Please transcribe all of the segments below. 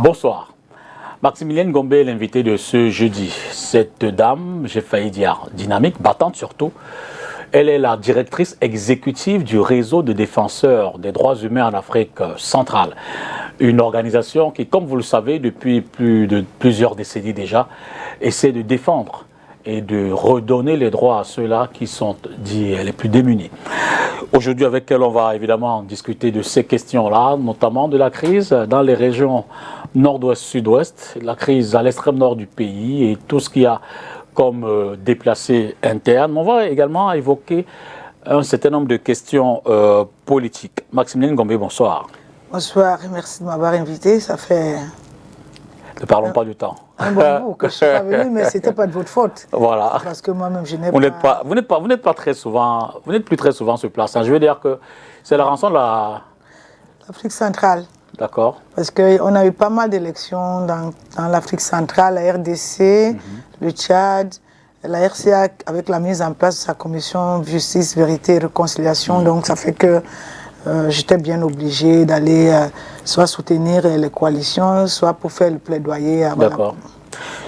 Bonsoir. Maximilienne Ngombe est l'invité de ce jeudi. Cette dame, j'ai failli dire dynamique, battante surtout, elle est la directrice exécutive du réseau de défenseurs des droits humains en Afrique centrale. Une organisation qui, comme vous le savez, depuis plusieurs décennies déjà, essaie de défendre et de redonner les droits à ceux-là qui sont dits les plus démunis. Aujourd'hui, avec elle, on va évidemment discuter de ces questions-là, notamment de la crise dans les régions nord-ouest, sud-ouest, la crise à l'extrême nord du pays et tout ce qu'il y a comme déplacés internes. On va également évoquer un certain nombre de questions politiques. Maximilienne Ngombe, bonsoir. Bonsoir et merci de m'avoir invité. Ça fait... Ne parlons pas du temps. Un bon bout que je suis pas venu, mais c'était pas de votre faute. Voilà. Parce que moi-même, je n'ai pas... Vous n'êtes pas très souvent... Vous n'êtes plus très souvent sur place. Je veux dire que c'est la rançon de l'Afrique centrale. D'accord. Parce qu'on a eu pas mal d'élections dans l'Afrique centrale, la RDC, le Tchad, la RCA avec la mise en place de sa commission justice, vérité et réconciliation. Donc ça fait que j'étais bien obligé d'aller soit soutenir les coalitions, soit pour faire le plaidoyer. D'accord.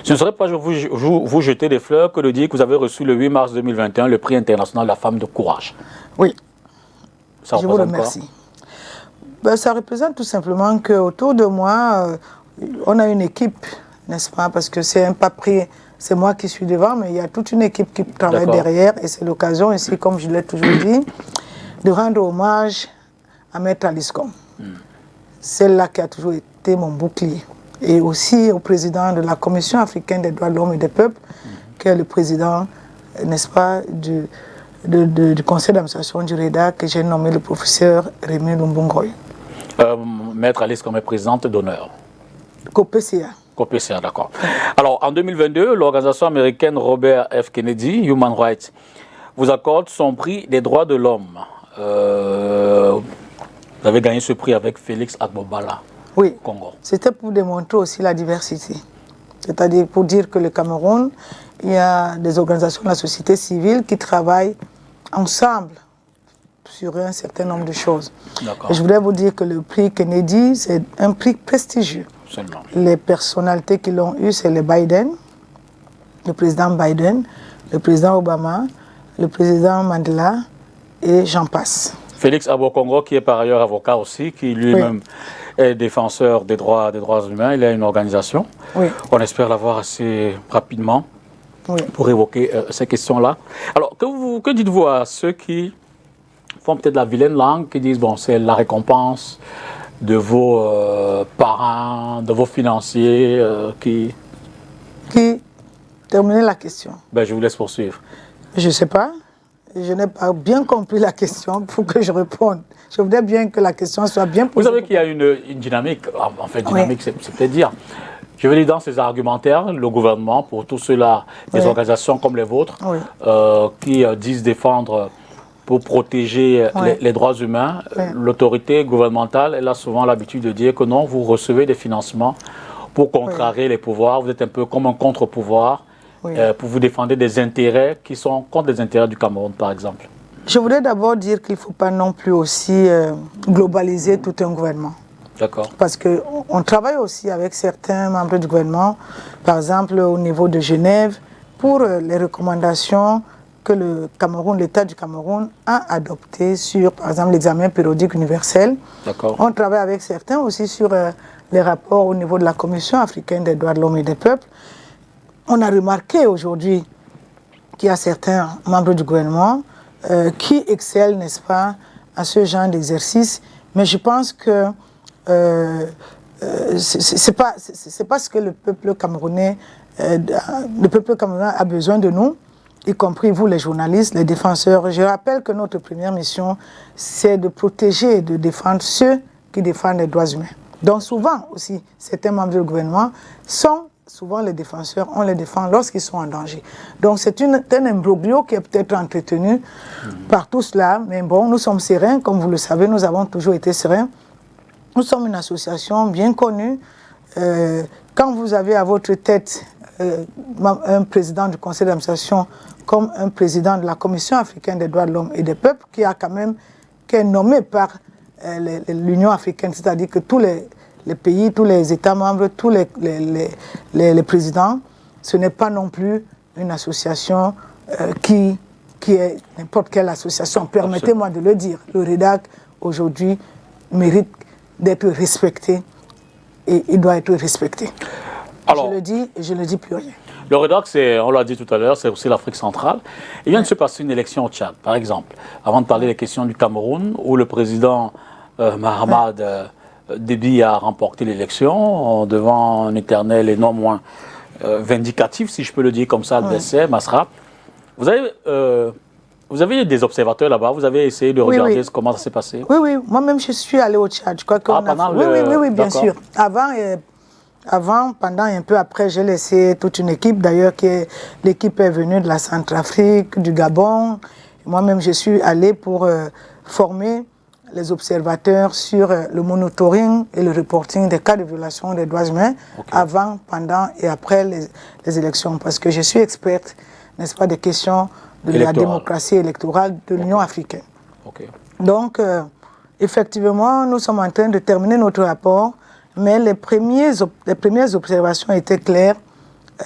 Ce ne serait pas vous jeter des fleurs que de dire que vous avez reçu le 8 mars 2021 le prix international de la femme de courage. Oui. Ça je vous remercie. Ben, ça représente tout simplement qu'autour de moi, on a une équipe, n'est-ce pas? Parce que c'est un pas pris, c'est moi qui suis devant, mais il y a toute une équipe qui travaille derrière. Et c'est l'occasion ici, comme je l'ai toujours dit, de rendre hommage à Maître Alice Combes. Celle-là qui a toujours été mon bouclier. Et aussi au président de la Commission africaine des droits de l'homme et des peuples, qui est le président, n'est-ce pas, du conseil d'administration du REDA, que j'ai nommé le professeur Rémi Lumbungoy. Maître Alice Combes est présidente d'honneur. COPCA. COPCA, d'accord. Alors, en 2022, l'organisation américaine Robert F. Kennedy, Human Rights, vous accorde son prix des droits de l'homme. Vous avez gagné ce prix avec Félix Agbobala. Oui, Congo. C'était pour démontrer aussi la diversité. C'est-à-dire pour dire que le Cameroun, il y a des organisations de la société civile qui travaillent ensemble sur un certain nombre de choses. Et je voudrais vous dire que le prix Kennedy, c'est un prix prestigieux. Absolument. Les personnalités qui l'ont eu, c'est le président Biden, le président Obama, le président Mandela et j'en passe. Félix Abo-Congo, qui est par ailleurs avocat aussi, qui lui-même est défenseur des droits humains, il a une organisation. Oui. On espère l'avoir assez rapidement pour évoquer ces questions-là. Alors, que dites-vous à ceux qui font peut-être la vilaine langue, qui disent, bon, c'est la récompense de vos parrains, de vos financiers, qui... Terminez la question. Ben, je vous laisse poursuivre. Je ne sais pas. Je n'ai pas bien compris la question pour que je réponde. Je voudrais bien que la question soit bien posée. Vous savez qu'il y a une dynamique, en fait, dynamique, c'est peut-être dire. Je veux dire, dans ces argumentaires, le gouvernement, pour tous ceux-là, des organisations comme les vôtres, qui disent défendre pour protéger les droits humains, l'autorité gouvernementale, elle a souvent l'habitude de dire que non, vous recevez des financements pour contrarier les pouvoirs, vous êtes un peu comme un contre-pouvoir. Pour vous défendre des intérêts qui sont contre les intérêts du Cameroun, par exemple. Je voudrais d'abord dire qu'il ne faut pas non plus aussi globaliser tout un gouvernement. D'accord. Parce qu'on travaille aussi avec certains membres du gouvernement, par exemple au niveau de Genève, pour les recommandations que le Cameroun, l'État du Cameroun a adoptées sur, par exemple, l'examen périodique universel. D'accord. On travaille avec certains aussi sur les rapports au niveau de la Commission africaine des droits de l'homme et des peuples. On a remarqué aujourd'hui qu'il y a certains membres du gouvernement qui excellent, n'est-ce pas, à ce genre d'exercice. Mais je pense que c'est pas ce que le peuple camerounais a besoin de nous, y compris vous les journalistes, les défenseurs. Je rappelle que notre première mission, c'est de protéger et de défendre ceux qui défendent les droits humains. Donc souvent aussi, certains membres du gouvernement sont souvent les défenseurs, on les défend lorsqu'ils sont en danger. Donc c'est un imbroglio qui est peut-être entretenu par tout cela, mais bon, nous sommes sereins, comme vous le savez, nous avons toujours été sereins. Nous sommes une association bien connue. Quand vous avez à votre tête un président du conseil d'administration comme un président de la Commission africaine des droits de l'homme et des peuples, qui est nommé par l'Union africaine, c'est-à-dire que tous les les pays, tous les États membres, tous les présidents. Ce n'est pas non plus une association qui est n'importe quelle association. Permettez-moi de le dire. Le REDAC, aujourd'hui, mérite d'être respecté et il doit être respecté. Alors, je le dis et je ne dis plus rien. Le REDAC, on l'a dit tout à l'heure, c'est aussi l'Afrique centrale. Il vient de se passer une élection au Tchad, par exemple. Avant de parler des questions du Cameroun, où le président Mahamat Déby a remporté l'élection devant un éternel et non moins vindicatif, si je peux le dire comme ça, adversaire, Masrap. Vous avez des observateurs là-bas, vous avez essayé de regarder comment ça s'est passé? Oui, moi-même je suis allé au Tchad. Je crois qu'on oui, bien sûr. Avant, pendant et un peu après, j'ai laissé toute une équipe, d'ailleurs, l'équipe est venue de la Centrafrique, du Gabon. Moi-même, je suis allé pour former les observateurs sur le monitoring et le reporting des cas de violation des droits humains avant, pendant et après les élections. Parce que je suis experte, n'est-ce pas, des questions de la démocratie électorale de l'Union africaine. Donc, effectivement, nous sommes en train de terminer notre rapport, mais les premières observations étaient claires.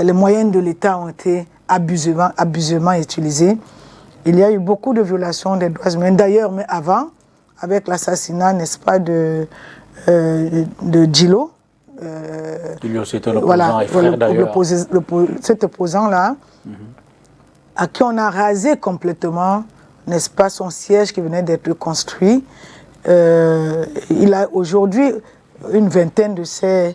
Les moyens de l'État ont été abusivement utilisés. Il y a eu beaucoup de violations des droits humains. D'ailleurs, mais avant, avec l'assassinat, n'est-ce pas, de Djilo. Lui aussi était l'opposant et frère d'ailleurs. Cet opposant-là, à qui on a rasé complètement, n'est-ce pas, son siège qui venait d'être construit. Il a aujourd'hui une vingtaine de ses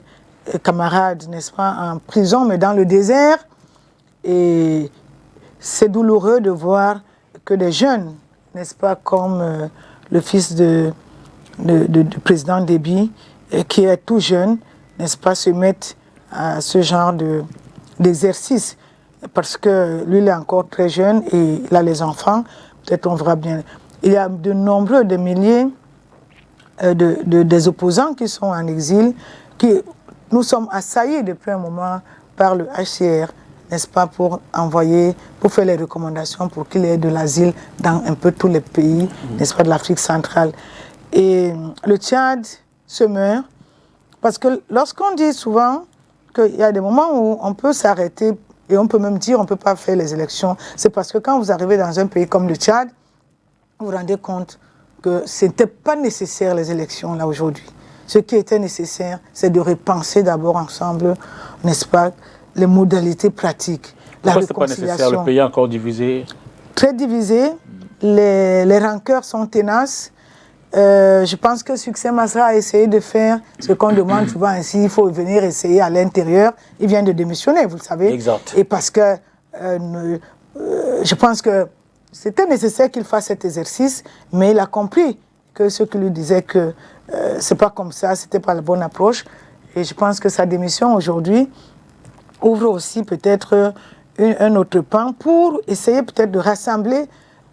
camarades, n'est-ce pas, en prison, mais dans le désert. Et c'est douloureux de voir que des jeunes, n'est-ce pas, comme le fils du président Déby, qui est tout jeune, n'est-ce pas, se mettent à ce genre d'exercice. Parce que lui, il est encore très jeune et il a les enfants. Peut-être on verra bien. Il y a de nombreux, des milliers des opposants qui sont en exil, nous sommes assaillis depuis un moment par le HCR, n'est-ce pas, pour faire les recommandations pour qu'il y ait de l'asile dans un peu tous les pays, n'est-ce pas, de l'Afrique centrale. Et le Tchad se meurt, parce que lorsqu'on dit souvent qu'il y a des moments où on peut s'arrêter, et on peut même dire on ne peut pas faire les élections, c'est parce que quand vous arrivez dans un pays comme le Tchad, vous vous rendez compte que ce n'était pas nécessaire les élections là aujourd'hui. Ce qui était nécessaire, c'est de repenser d'abord ensemble, n'est-ce pas, les modalités pratiques, la réconciliation. Pourquoi ce n'est pas nécessaire? Le pays est encore divisé. Très divisé, les rancœurs sont tenaces. Je pense que Succès Masra a essayé de faire ce qu'on demande souvent ainsi, il faut venir essayer à l'intérieur. Il vient de démissionner, vous le savez. Exact. Et parce que je pense que c'était nécessaire qu'il fasse cet exercice, mais il a compris que ceux qui lui disaient que c'est pas comme ça, c'était pas la bonne approche. Et je pense que sa démission aujourd'hui ouvre aussi peut-être un autre pan pour essayer peut-être de rassembler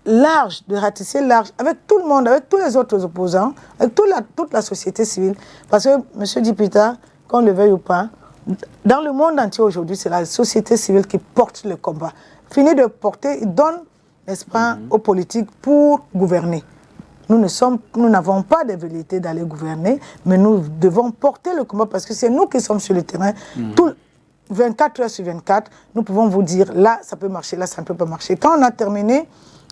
large, de ratisser large, avec tout le monde, avec tous les autres opposants, avec toute la société civile. Parce que, M. Dipita, qu'on le veuille ou pas, dans le monde entier aujourd'hui, c'est la société civile qui porte le combat. Fini de porter, il donne, n'est-ce pas, aux politiques pour gouverner. Nous n'avons pas de velléité d'aller gouverner, mais nous devons porter le combat parce que c'est nous qui sommes sur le terrain. 24 heures sur 24, nous pouvons vous dire, là, ça peut marcher, là, ça ne peut pas marcher. Quand on a terminé,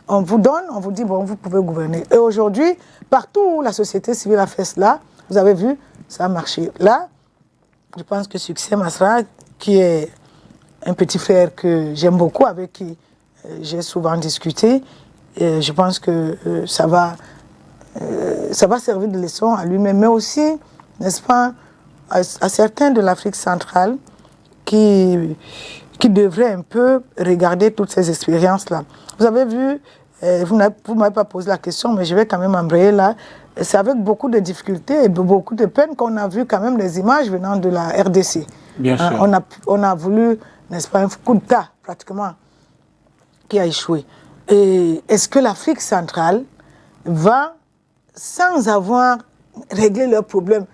on vous donne, on vous dit, bon, vous pouvez gouverner. Et aujourd'hui, partout où la société civile a fait cela, vous avez vu, ça a marché. Là, je pense que Succès Masra, qui est un petit frère que j'aime beaucoup, avec qui j'ai souvent discuté, et je pense que ça va servir de leçon à lui-même, mais aussi, n'est-ce pas, à certains de l'Afrique centrale qui devraient un peu regarder toutes ces expériences-là. Vous avez vu, vous ne m'avez pas posé la question, mais je vais quand même embrayer là. C'est avec beaucoup de difficultés et beaucoup de peine qu'on a vu quand même les images venant de la RDC. Bien sûr. On a voulu, n'est-ce pas, un coup d'État pratiquement qui a échoué. Et est-ce que l'Afrique centrale va, sans avoir réglé leurs problèmes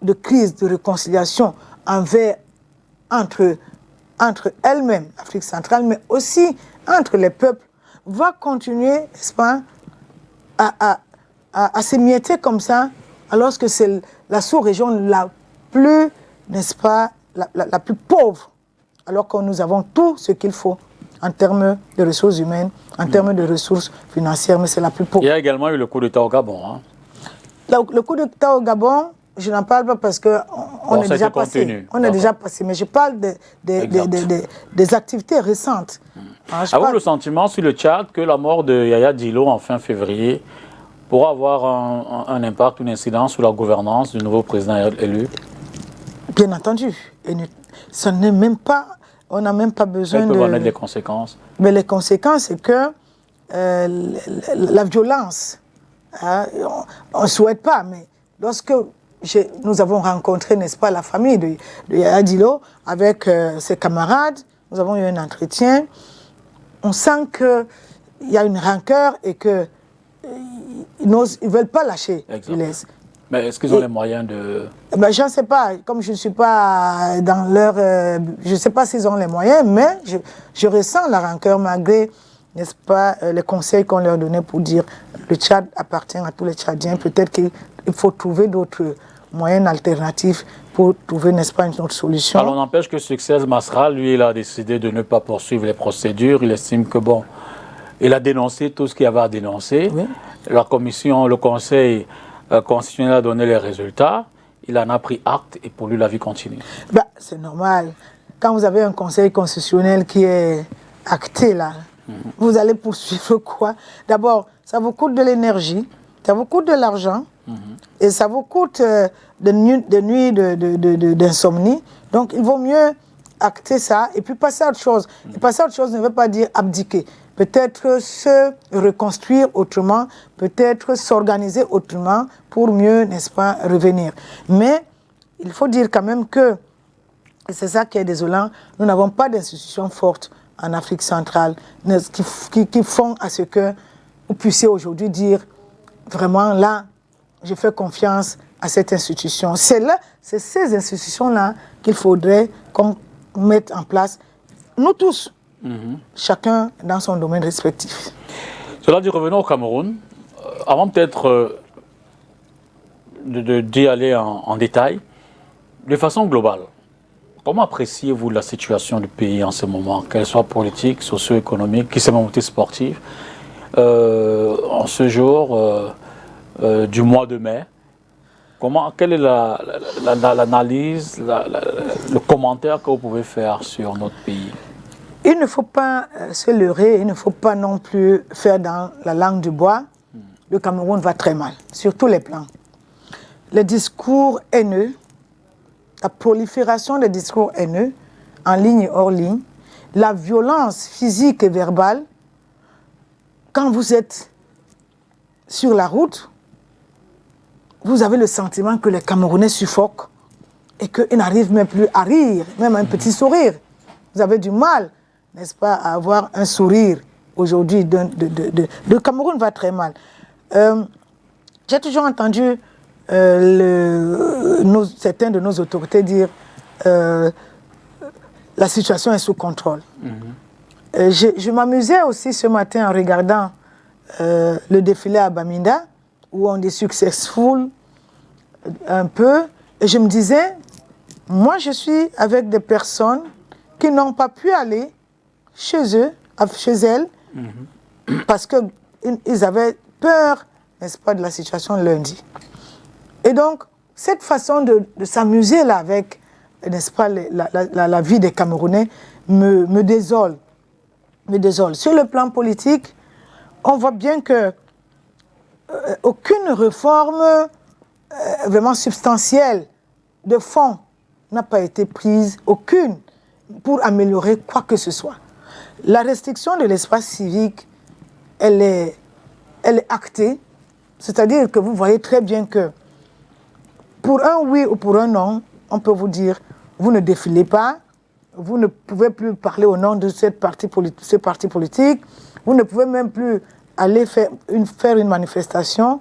de crise, de réconciliation entre elle-même, l'Afrique centrale, mais aussi entre les peuples, va continuer, n'est-ce pas, à s'émietter comme ça alors que c'est la sous-région la plus, n'est-ce pas, la plus pauvre, alors que nous avons tout ce qu'il faut en termes de ressources humaines, en termes de ressources financières, mais c'est la plus pauvre. Il y a également eu le coup d'État au Gabon. Hein. Le coup d'État au Gabon, je n'en parle pas parce qu'on est déjà passé. On est déjà passé, mais je parle des activités récentes. Avez-vous le sentiment sur le Tchad que la mort de Yaya Dillo en fin février pourra avoir un impact, une incidence sur la gouvernance du nouveau président élu? Bien entendu. Ça n'est même pas, on n'a même pas besoin de... Quelles peuvent en être les conséquences? Mais les conséquences, c'est que la violence, hein, on ne souhaite pas, mais lorsque nous avons rencontré, n'est-ce pas, la famille de Yaya Dillo avec ses camarades, nous avons eu un entretien, on sent qu'il y a une rancœur et qu'ils ne veulent pas lâcher. Mais est-ce qu'ils ont les moyens de... Ben, je ne sais pas, comme je ne suis pas dans leur... je ne sais pas s'ils ont les moyens, mais je ressens la rancœur malgré, n'est-ce pas, les conseils qu'on leur donnait pour dire le Tchad appartient à tous les Tchadiens. Peut-être qu'il faut trouver d'autres moyens alternatifs pour trouver, n'est-ce pas, une autre solution. Alors, on n'empêche que Succès Masra, lui, il a décidé de ne pas poursuivre les procédures. Il estime que, bon, il a dénoncé tout ce qu'il y avait à dénoncer. Oui. La commission, le conseil constitutionnel a donné les résultats. Il en a pris acte et pour lui, la vie continue. Ben, c'est normal. Quand vous avez un conseil constitutionnel qui est acté, là, vous allez poursuivre quoi? D'abord, ça vous coûte de l'énergie, ça vous coûte de l'argent, et ça vous coûte des nuits d'insomnie. Donc, il vaut mieux acter ça et puis passer à autre chose. Et passer à autre chose ne veut pas dire abdiquer. Peut-être se reconstruire autrement, peut-être s'organiser autrement pour mieux, n'est-ce pas, revenir. Mais il faut dire quand même que, et c'est ça qui est désolant, nous n'avons pas d'institutions fortes en Afrique centrale qui font à ce que vous puissiez aujourd'hui dire vraiment là, je fais confiance à cette institution. C'est ces institutions-là qu'il faudrait qu'on mette en place, nous tous, chacun dans son domaine respectif. Cela dit, revenons au Cameroun. Avant peut-être d'y aller en détail, de façon globale, comment appréciez-vous la situation du pays en ce moment, qu'elle soit politique, socio-économique, qui s'est montée sportive, en ce jour du mois de mai? Quelle est l'analyse, le commentaire que vous pouvez faire sur notre pays? Il ne faut pas se leurrer, il ne faut pas non plus faire dans la langue du bois. Le Cameroun va très mal, sur tous les plans. Les discours haineux, la prolifération des discours haineux, en ligne et hors ligne, la violence physique et verbale, quand vous êtes sur la route, vous avez le sentiment que les Camerounais suffoquent et qu'ils n'arrivent même plus à rire, même un petit sourire. Vous avez du mal, n'est-ce pas, à avoir un sourire aujourd'hui. Le Cameroun va très mal. J'ai toujours entendu certains de nos autorités dire la situation est sous contrôle. Je m'amusais aussi ce matin en regardant le défilé à Bamenda, où on dit successful un peu, et je me disais, moi je suis avec des personnes qui n'ont pas pu aller chez eux, chez elles, parce qu'ils avaient peur, n'est-ce pas, de la situation lundi. Et donc, cette façon de s'amuser là avec, n'est-ce pas, la vie des Camerounais me désole. Sur le plan politique, on voit bien que aucune réforme vraiment substantielle de fond n'a pas été prise, aucune, pour améliorer quoi que ce soit. La restriction de l'espace civique, elle est actée, c'est-à-dire que vous voyez très bien que pour un oui ou pour un non, on peut vous dire, vous ne défilez pas, vous ne pouvez plus parler au nom de ce parti politique, vous ne pouvez même plus aller faire une manifestation.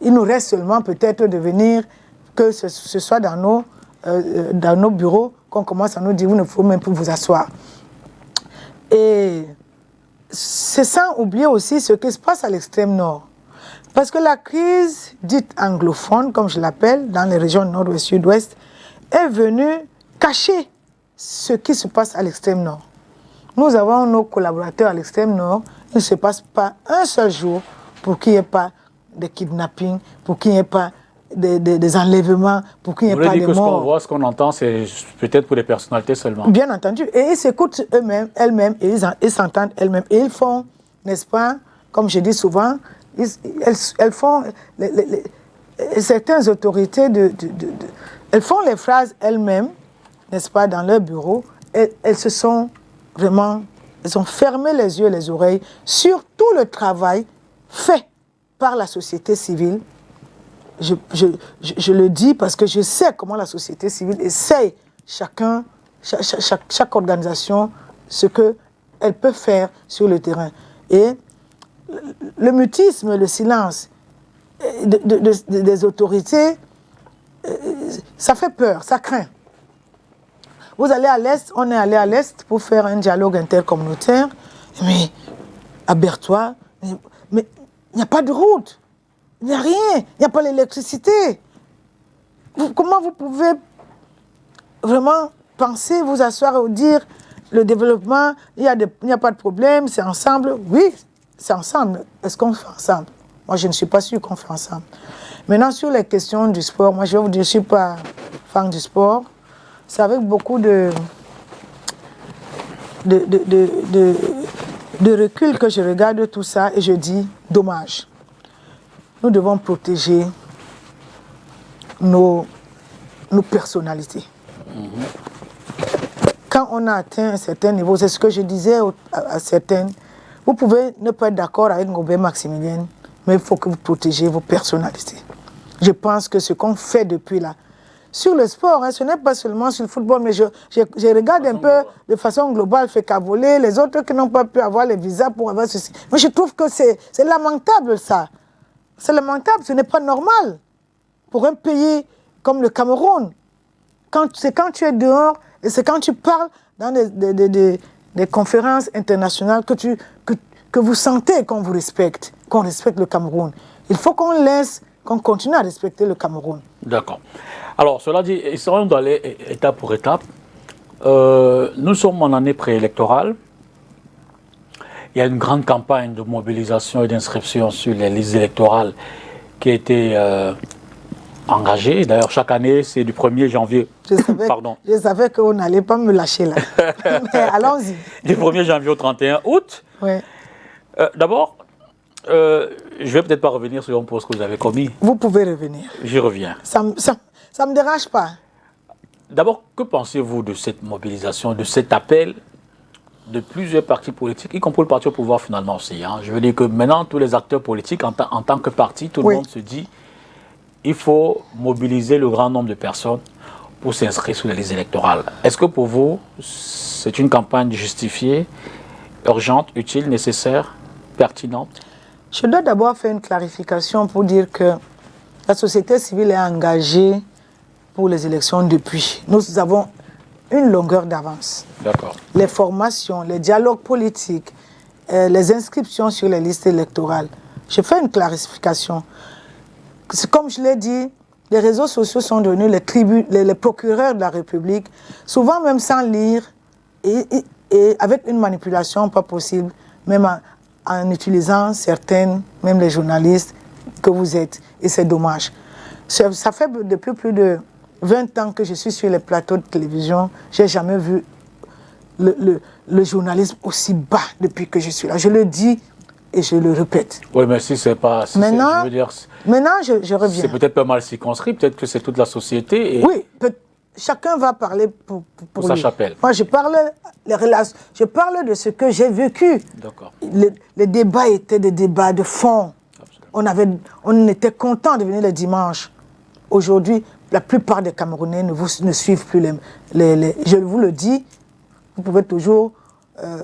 Il nous reste seulement peut-être de venir, que ce soit dans nos bureaux, qu'on commence à nous dire, vous ne pouvez même plus vous asseoir. Et c'est sans oublier aussi ce qui se passe à l'extrême nord. Parce que la crise dite anglophone, comme je l'appelle, dans les régions nord-ouest, sud-ouest, est venue cacher ce qui se passe à l'extrême nord. Nous avons nos collaborateurs à l'extrême nord, il ne se passe pas un seul jour pour qu'il n'y ait pas de kidnapping, pour qu'il n'y ait pas des enlèvements, pour qu'il n'y ait pas de morts. Ce qu'on voit, ce qu'on entend, c'est peut-être pour les personnalités seulement. Bien entendu. Et ils s'écoutent eux-mêmes, elles-mêmes, et ils s'entendent elles-mêmes. Et ils font, n'est-ce pas, comme je dis souvent, elles font, certaines autorités, elles font les phrases elles-mêmes, n'est-ce pas, dans leur bureau. Elles se sont vraiment, elles ont fermé les yeux et les oreilles sur tout le travail fait par la société civile. Je le dis parce que je sais comment la société civile essaye, chaque organisation, ce qu'elle peut faire sur le terrain. Et le mutisme, le silence des autorités, ça fait peur, ça craint. Vous allez à l'Est, on est allé à l'Est pour faire un dialogue intercommunautaire, mais à Berthois, mais il n'y a pas de route. Il n'y a rien, il n'y a pas l'électricité. Comment vous pouvez vraiment penser, vous asseoir et dire le développement, il n'y a pas de problème, c'est ensemble? Oui, c'est ensemble. Est-ce qu'on fait ensemble? Moi, je ne suis pas sûre qu'on fait ensemble. Maintenant, sur les questions du sport, moi, je vais vous dire, je ne suis pas fan du sport. C'est avec beaucoup de recul que je regarde tout ça et je dis, dommage. Nous devons protéger nos personnalités. Quand on a atteint un certain niveau, c'est ce que je disais à certaines, vous pouvez ne pas être d'accord avec Ngobé Maximilien, mais il faut que vous protégez vos personnalités. Je pense que ce qu'on fait depuis là, sur le sport, hein, ce n'est pas seulement sur le football, mais je regarde un peu de façon globale, fait qu'avoler, les autres qui n'ont pas pu avoir les visas pour avoir ceci. Moi, je trouve que c'est lamentable ça. C'est lamentable, ce n'est pas normal pour un pays comme le Cameroun. C'est quand tu es dehors et c'est quand tu parles dans des conférences internationales que vous sentez qu'on vous respecte, qu'on respecte le Cameroun. Il faut qu'on continue à respecter le Cameroun. D'accord. Alors, cela dit, essayons d'aller étape pour étape. Nous sommes en année préélectorale. Il y a une grande campagne de mobilisation et d'inscription sur les listes électorales qui a été engagée. D'ailleurs, chaque année, c'est du 1er janvier. Je savais qu'on n'allait pas me lâcher là. Mais allons-y. Du 1er janvier au 31 août. Oui. D'abord, je ne vais peut-être pas revenir sur un poste que vous avez commis. Vous pouvez revenir. J'y reviens. Ça me dérange pas. D'abord, que pensez-vous de cette mobilisation, de cet appel de plusieurs partis politiques, y compris le parti au pouvoir finalement aussi. Hein. Je veux dire que maintenant, tous les acteurs politiques, en tant que parti, tout le monde se dit il faut mobiliser le grand nombre de personnes pour s'inscrire sur les listes électorales. Est-ce que pour vous, c'est une campagne justifiée, urgente, utile, nécessaire, pertinente? Je dois d'abord faire une clarification pour dire que la société civile est engagée pour les élections depuis. Nous avons une longueur d'avance. D'accord. Les formations, les dialogues politiques, les inscriptions sur les listes électorales. Je fais une clarification. Comme je l'ai dit, les réseaux sociaux sont devenus les procureurs de la République, souvent même sans lire et avec une manipulation pas possible, même en utilisant certaines, même les journalistes que vous êtes. Et c'est dommage. Ça fait depuis plus de 20 ans que je suis sur les plateaux de télévision. Je n'ai jamais vu le journalisme aussi bas depuis que je suis là. Je le dis et je le répète. Oui, mais si c'est pas... Maintenant, je veux dire, je reviens. C'est peut-être pas mal circonscrit, peut-être que c'est toute la société. Et... Oui, chacun va parler pour sa lui. chapelle. Moi, je parle de ce que j'ai vécu. D'accord. Les débats étaient des débats de fond. On était contents de venir le dimanche. Aujourd'hui, la plupart des Camerounais ne suivent plus je vous le dis, vous pouvez toujours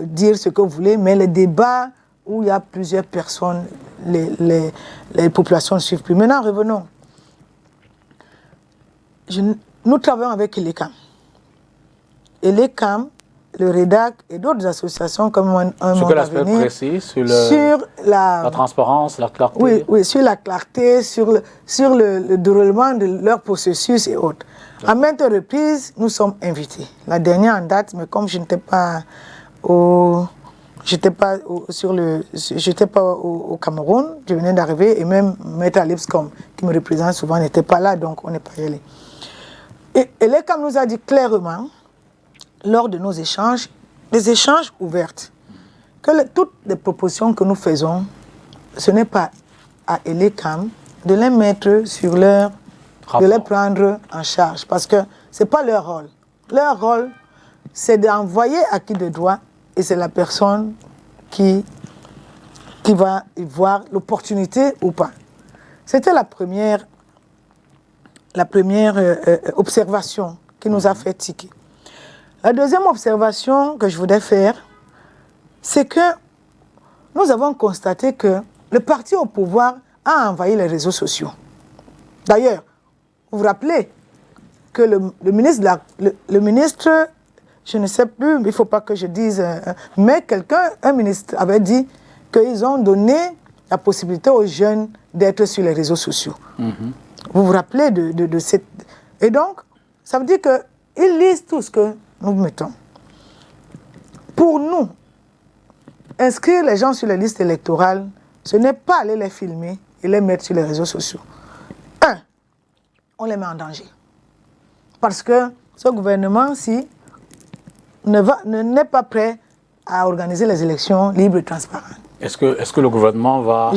dire ce que vous voulez, mais les débats où il y a plusieurs personnes, les populations ne suivent plus. Maintenant, revenons. Nous travaillons avec l'ECAM. Et l'ECAM le REDAC et d'autres associations comme un Sur monde quel à aspect venir, précis? Sur la transparence, la clarté? Oui, oui, sur la clarté, sur le déroulement de leur processus et autres. À maintes reprises, nous sommes invités. La dernière en date, mais comme je n'étais pas au Cameroun, je venais d'arriver et même Maître Lipscomb, qui me représente souvent, n'était pas là, donc on n'est pas y allé. Et l'ECAM nous a dit clairement, lors de nos échanges, des échanges ouverts, que toutes les propositions que nous faisons, ce n'est pas à l'ECAM de les mettre sur leur... de les prendre en charge, parce que ce n'est pas leur rôle. Leur rôle, c'est d'envoyer à qui de droit, et c'est la personne qui va y voir l'opportunité ou pas. C'était la première observation qui nous a fait tiquer. La deuxième observation que je voudrais faire, c'est que nous avons constaté que le parti au pouvoir a envahi les réseaux sociaux. D'ailleurs, vous vous rappelez que le ministre, je ne sais plus, il ne faut pas que je dise, mais un ministre avait dit qu'ils ont donné la possibilité aux jeunes d'être sur les réseaux sociaux. Vous vous rappelez de cette... Et donc, ça veut dire qu'ils lisent tout ce que nous mettons. Pour nous, inscrire les gens sur les listes électorales, ce n'est pas aller les filmer et les mettre sur les réseaux sociaux. On les met en danger. Parce que ce gouvernement-ci n'est pas prêt à organiser les élections libres et transparentes. Est-ce que le gouvernement va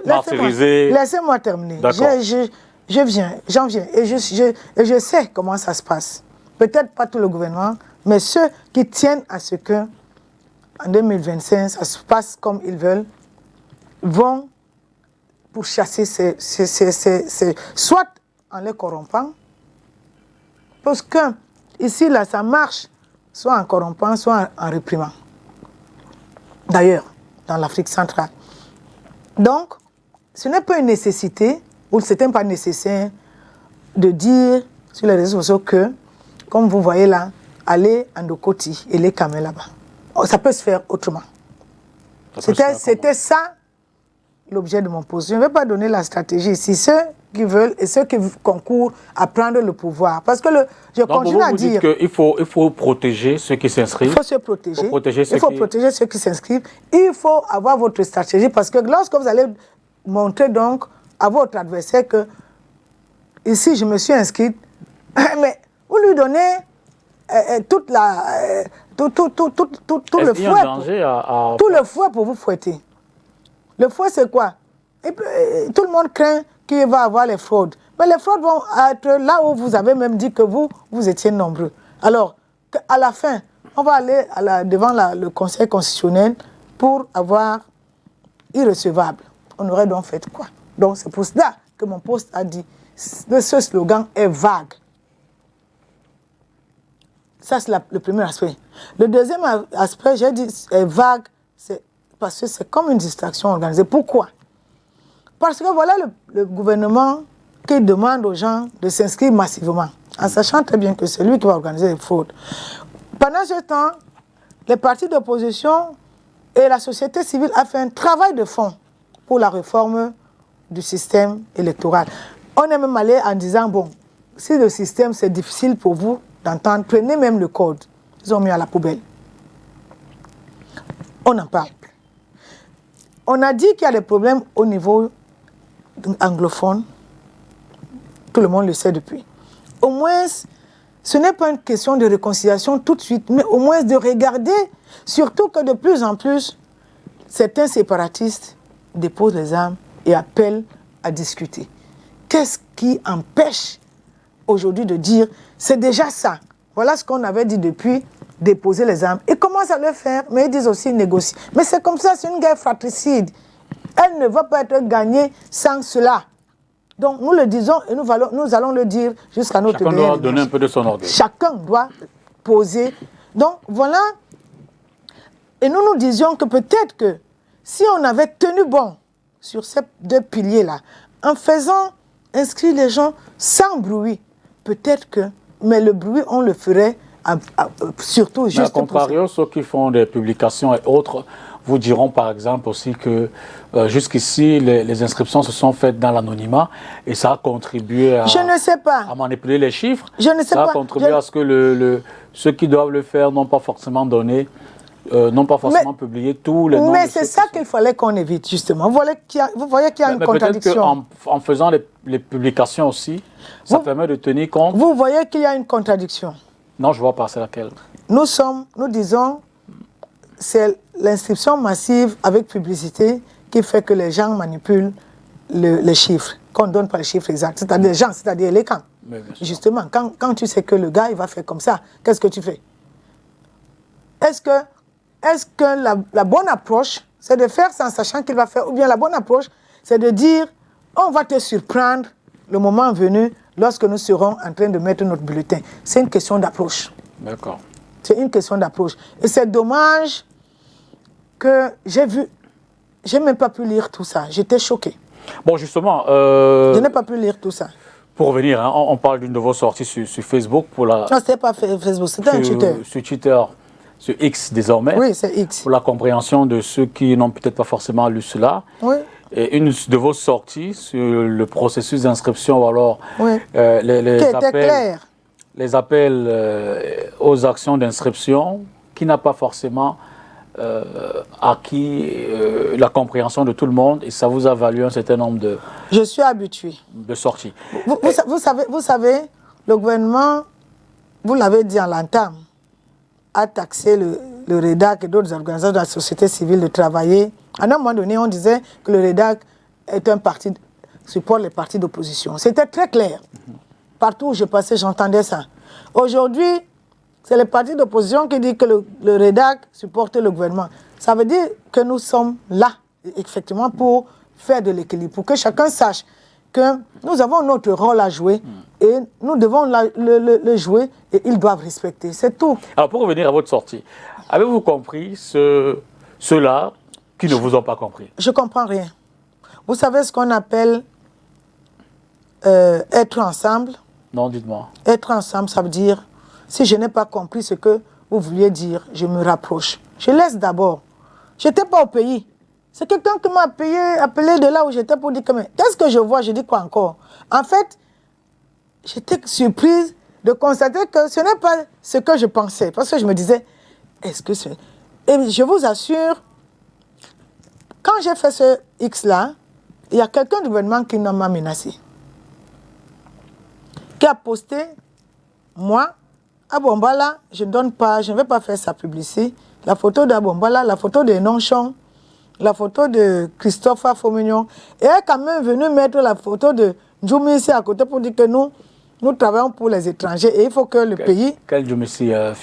martyriser... Laissez-moi terminer. J'en viens. Et je sais comment ça se passe. Peut-être pas tout le gouvernement, mais ceux qui tiennent à ce que, en 2025, ça se passe comme ils veulent, vont pour chasser soit en les corrompant, parce que ici, là, ça marche, soit en corrompant, soit en réprimant. D'ailleurs, dans l'Afrique centrale. Donc, ce n'est pas une nécessité, ou ce n'était pas nécessaire de dire sur les réseaux sociaux que, comme vous voyez là, allez en Dokoti et les camés là-bas. Ça peut se faire autrement. C'était ça l'objet de mon poste. Je ne vais pas donner la stratégie ici. Ceux qui veulent et ceux qui concourent à prendre le pouvoir. Parce que je continue à dire qu'il faut protéger ceux qui s'inscrivent. Il faut se protéger. Il faut protéger ceux qui s'inscrivent. Il faut avoir votre stratégie parce que lorsque vous allez montrer donc à votre adversaire que ici je me suis inscrite, mais vous lui donnez tout le fouet. Tout le fouet pour vous fouetter. Le fouet, c'est quoi? Et puis, tout le monde craint qu'il va avoir les fraudes. Mais les fraudes vont être là où vous avez même dit que vous étiez nombreux. Alors, à la fin, on va aller devant le Conseil constitutionnel pour avoir irrecevable. On aurait donc fait quoi? Donc, c'est pour cela que mon poste a dit que ce slogan est vague. Ça, c'est le premier aspect. Le deuxième aspect, j'ai dit, est vague, parce que c'est comme une distraction organisée. Pourquoi? Parce que voilà le gouvernement qui demande aux gens de s'inscrire massivement, en sachant très bien que c'est lui qui va organiser les fraudes. Pendant ce temps, les partis d'opposition et la société civile ont fait un travail de fond pour la réforme du système électoral. On est même allé en disant, bon, si le système c'est difficile pour vous d'entendre, prenez même le code. Ils ont mis à la poubelle. On en parle. On a dit qu'il y a des problèmes au niveau anglophone. Tout le monde le sait depuis. Au moins, ce n'est pas une question de réconciliation tout de suite, mais au moins de regarder, surtout que de plus en plus, certains séparatistes déposent les armes et appellent à discuter. Qu'est-ce qui empêche aujourd'hui de dire, c'est déjà ça. Voilà ce qu'on avait dit depuis, déposer les armes. Ils commencent à le faire, mais ils disent aussi négocier. Mais c'est comme ça, c'est une guerre fratricide. Elle ne va pas être gagnée sans cela. Donc nous le disons et nous allons le dire jusqu'à notre dernier. Chacun doit donner un peu de son orgueil. Chacun doit poser. Donc voilà. Et nous nous disions que peut-être que si on avait tenu bon sur ces deux piliers-là, en faisant inscrire les gens sans bruit, peut-être que, mais le bruit on le ferait surtout Mais juste à contrario, ceux qui font des publications et autres vous diront par exemple aussi que jusqu'ici, les inscriptions se sont faites dans l'anonymat et ça a contribué Je ne sais pas. à manipuler les chiffres. Je ne sais ça pas. a contribué à ce que ceux qui doivent le faire n'ont pas forcément donné, n'ont pas forcément publié tous les noms. Mais c'est ça qu'il fallait qu'on évite, justement. Vous voyez qu'il y a une contradiction. En faisant les publications aussi, ça permet de tenir compte. Vous voyez qu'il y a une contradiction. Non, je ne vois pas, c'est laquelle. Nous disons, c'est l'inscription massive avec publicité qui fait que les gens manipulent les chiffres, qu'on ne donne pas les chiffres exacts, c'est-à-dire les gens, c'est-à-dire les camps. Justement, quand tu sais que le gars, il va faire comme ça, qu'est-ce que tu fais? Est-ce que la bonne approche, c'est de faire ça en sachant qu'il va faire, ou bien la bonne approche, c'est de dire, on va te surprendre le moment venu lorsque nous serons en train de mettre notre bulletin. C'est une question d'approche. D'accord. C'est une question d'approche. Et c'est dommage que j'ai vu, j'ai même pas pu lire tout ça. J'étais choquée. Bon, justement... je n'ai pas pu lire tout ça. Pour revenir, hein, on parle d'une de vos sorties sur Facebook pour la... Non, c'était pas Facebook, c'était un Twitter. Sur Twitter, sur X désormais. Oui, c'est X. Pour la compréhension de ceux qui n'ont peut-être pas forcément lu cela. Oui. Et une de vos sorties sur le processus d'inscription ou alors oui. les appels aux actions d'inscription qui n'a pas forcément acquis la compréhension de tout le monde et ça vous a valu un certain nombre de... Je suis habitué. De sorties. Vous savez, le gouvernement, vous l'avez dit en l'entame, a taxé le REDAC et d'autres organisations de la société civile de travailler. À un moment donné, on disait que le REDAC est un parti, supporte les partis d'opposition. C'était très clair. Partout où je passais, j'entendais ça. Aujourd'hui, c'est les partis d'opposition qui disent que le REDAC supporte le gouvernement. Ça veut dire que nous sommes là, effectivement, pour faire de l'équilibre, pour que chacun sache que nous avons notre rôle à jouer et nous devons le jouer et ils doivent respecter. C'est tout. Alors, pour revenir à votre sortie, avez-vous compris ceux-là qui ne vous ont pas compris? Je ne comprends rien. Vous savez ce qu'on appelle être ensemble? Non, dites-moi. Être ensemble, ça veut dire, si je n'ai pas compris ce que vous vouliez dire, je me rapproche. Je laisse d'abord. Je n'étais pas au pays. C'est quelqu'un qui m'a appelé de là où j'étais pour dire que, mais qu'est-ce que je vois? Je dis quoi encore? En fait, j'étais surprise de constater que ce n'est pas ce que je pensais. Parce que je me disais, est-ce que c'est... Et je vous assure, quand j'ai fait ce X-là, il y a quelqu'un du gouvernement qui m'a menacé. Qui a posté, moi, Abombala, je ne vais pas faire sa publicité. La photo d'Abombala, la photo de Nonchon, la photo de Christophe Fomignon. Et elle est quand même venue mettre la photo de Djoumi ici à côté pour dire que nous travaillons pour les étrangers et il faut que le pays... Quel Djoumi fidèle?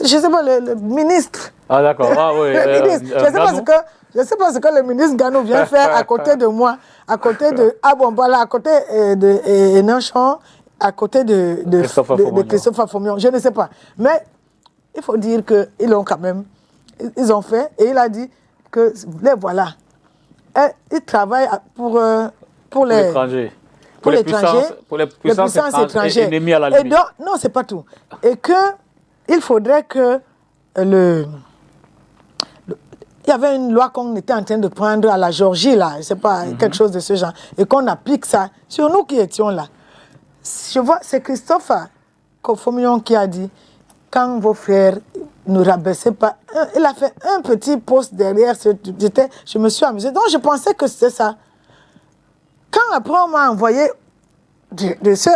Je ne sais pas, le ministre. Ah d'accord, ah oui. Le ministre. Je ne sais pas ce que le ministre Ganou vient faire à côté de moi, à côté de Abombala, à côté de Nonchon, à côté de Christophe Fomignon. Je ne sais pas. Mais il faut dire qu'ils l'ont quand même... Ils ont fait et il a dit que les voilà. Ils travaillent pour l'étranger. Pour les puissances étrangères. Ennemies à la limite. Et donc, non, c'est pas tout. Et qu'il faudrait que il y avait une loi qu'on était en train de prendre à la Géorgie, là, c'est pas quelque chose de ce genre, et qu'on applique ça sur nous qui étions là. Je vois, c'est Christophe Fomignon qui a dit, quand vos frères ne rabaissaient pas, il a fait un petit post derrière, je me suis amusée. Donc je pensais que c'était ça. Quand après on m'a envoyé de ceux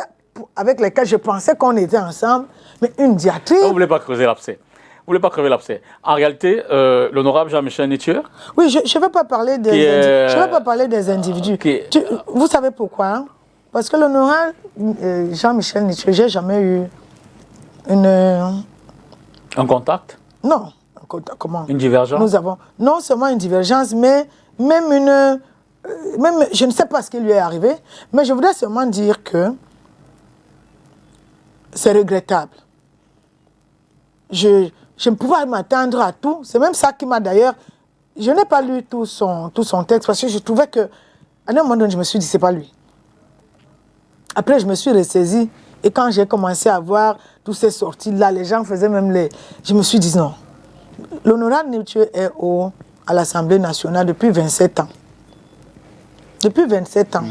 avec lesquels je pensais qu'on était ensemble, mais une diatribe... Vous ne voulez pas creuser l'abcès. Vous ne voulez pas crever l'abcès. En réalité, l'honorable Jean-Michel Nithieu... Oui, je ne veux pas parler des individus. Vous savez pourquoi, hein? Parce que l'honorable Jean-Michel Nithieu, je n'ai jamais eu un contact? Non. Comment? Une divergence? Nous avons non seulement une divergence, mais même je ne sais pas ce qui lui est arrivé, mais je voudrais seulement dire que c'est regrettable. Je ne pouvais pas m'attendre à tout. C'est même ça qui m'a d'ailleurs... Je n'ai pas lu tout son texte parce que je trouvais que... À un moment donné, je me suis dit, c'est pas lui. Après, je me suis ressaisie Et quand j'ai commencé à voir toutes ces sorties-là, les gens faisaient même les... Je me suis dit non. L'honorable Nithieu est à l'Assemblée nationale depuis 27 ans. Depuis 27 ans.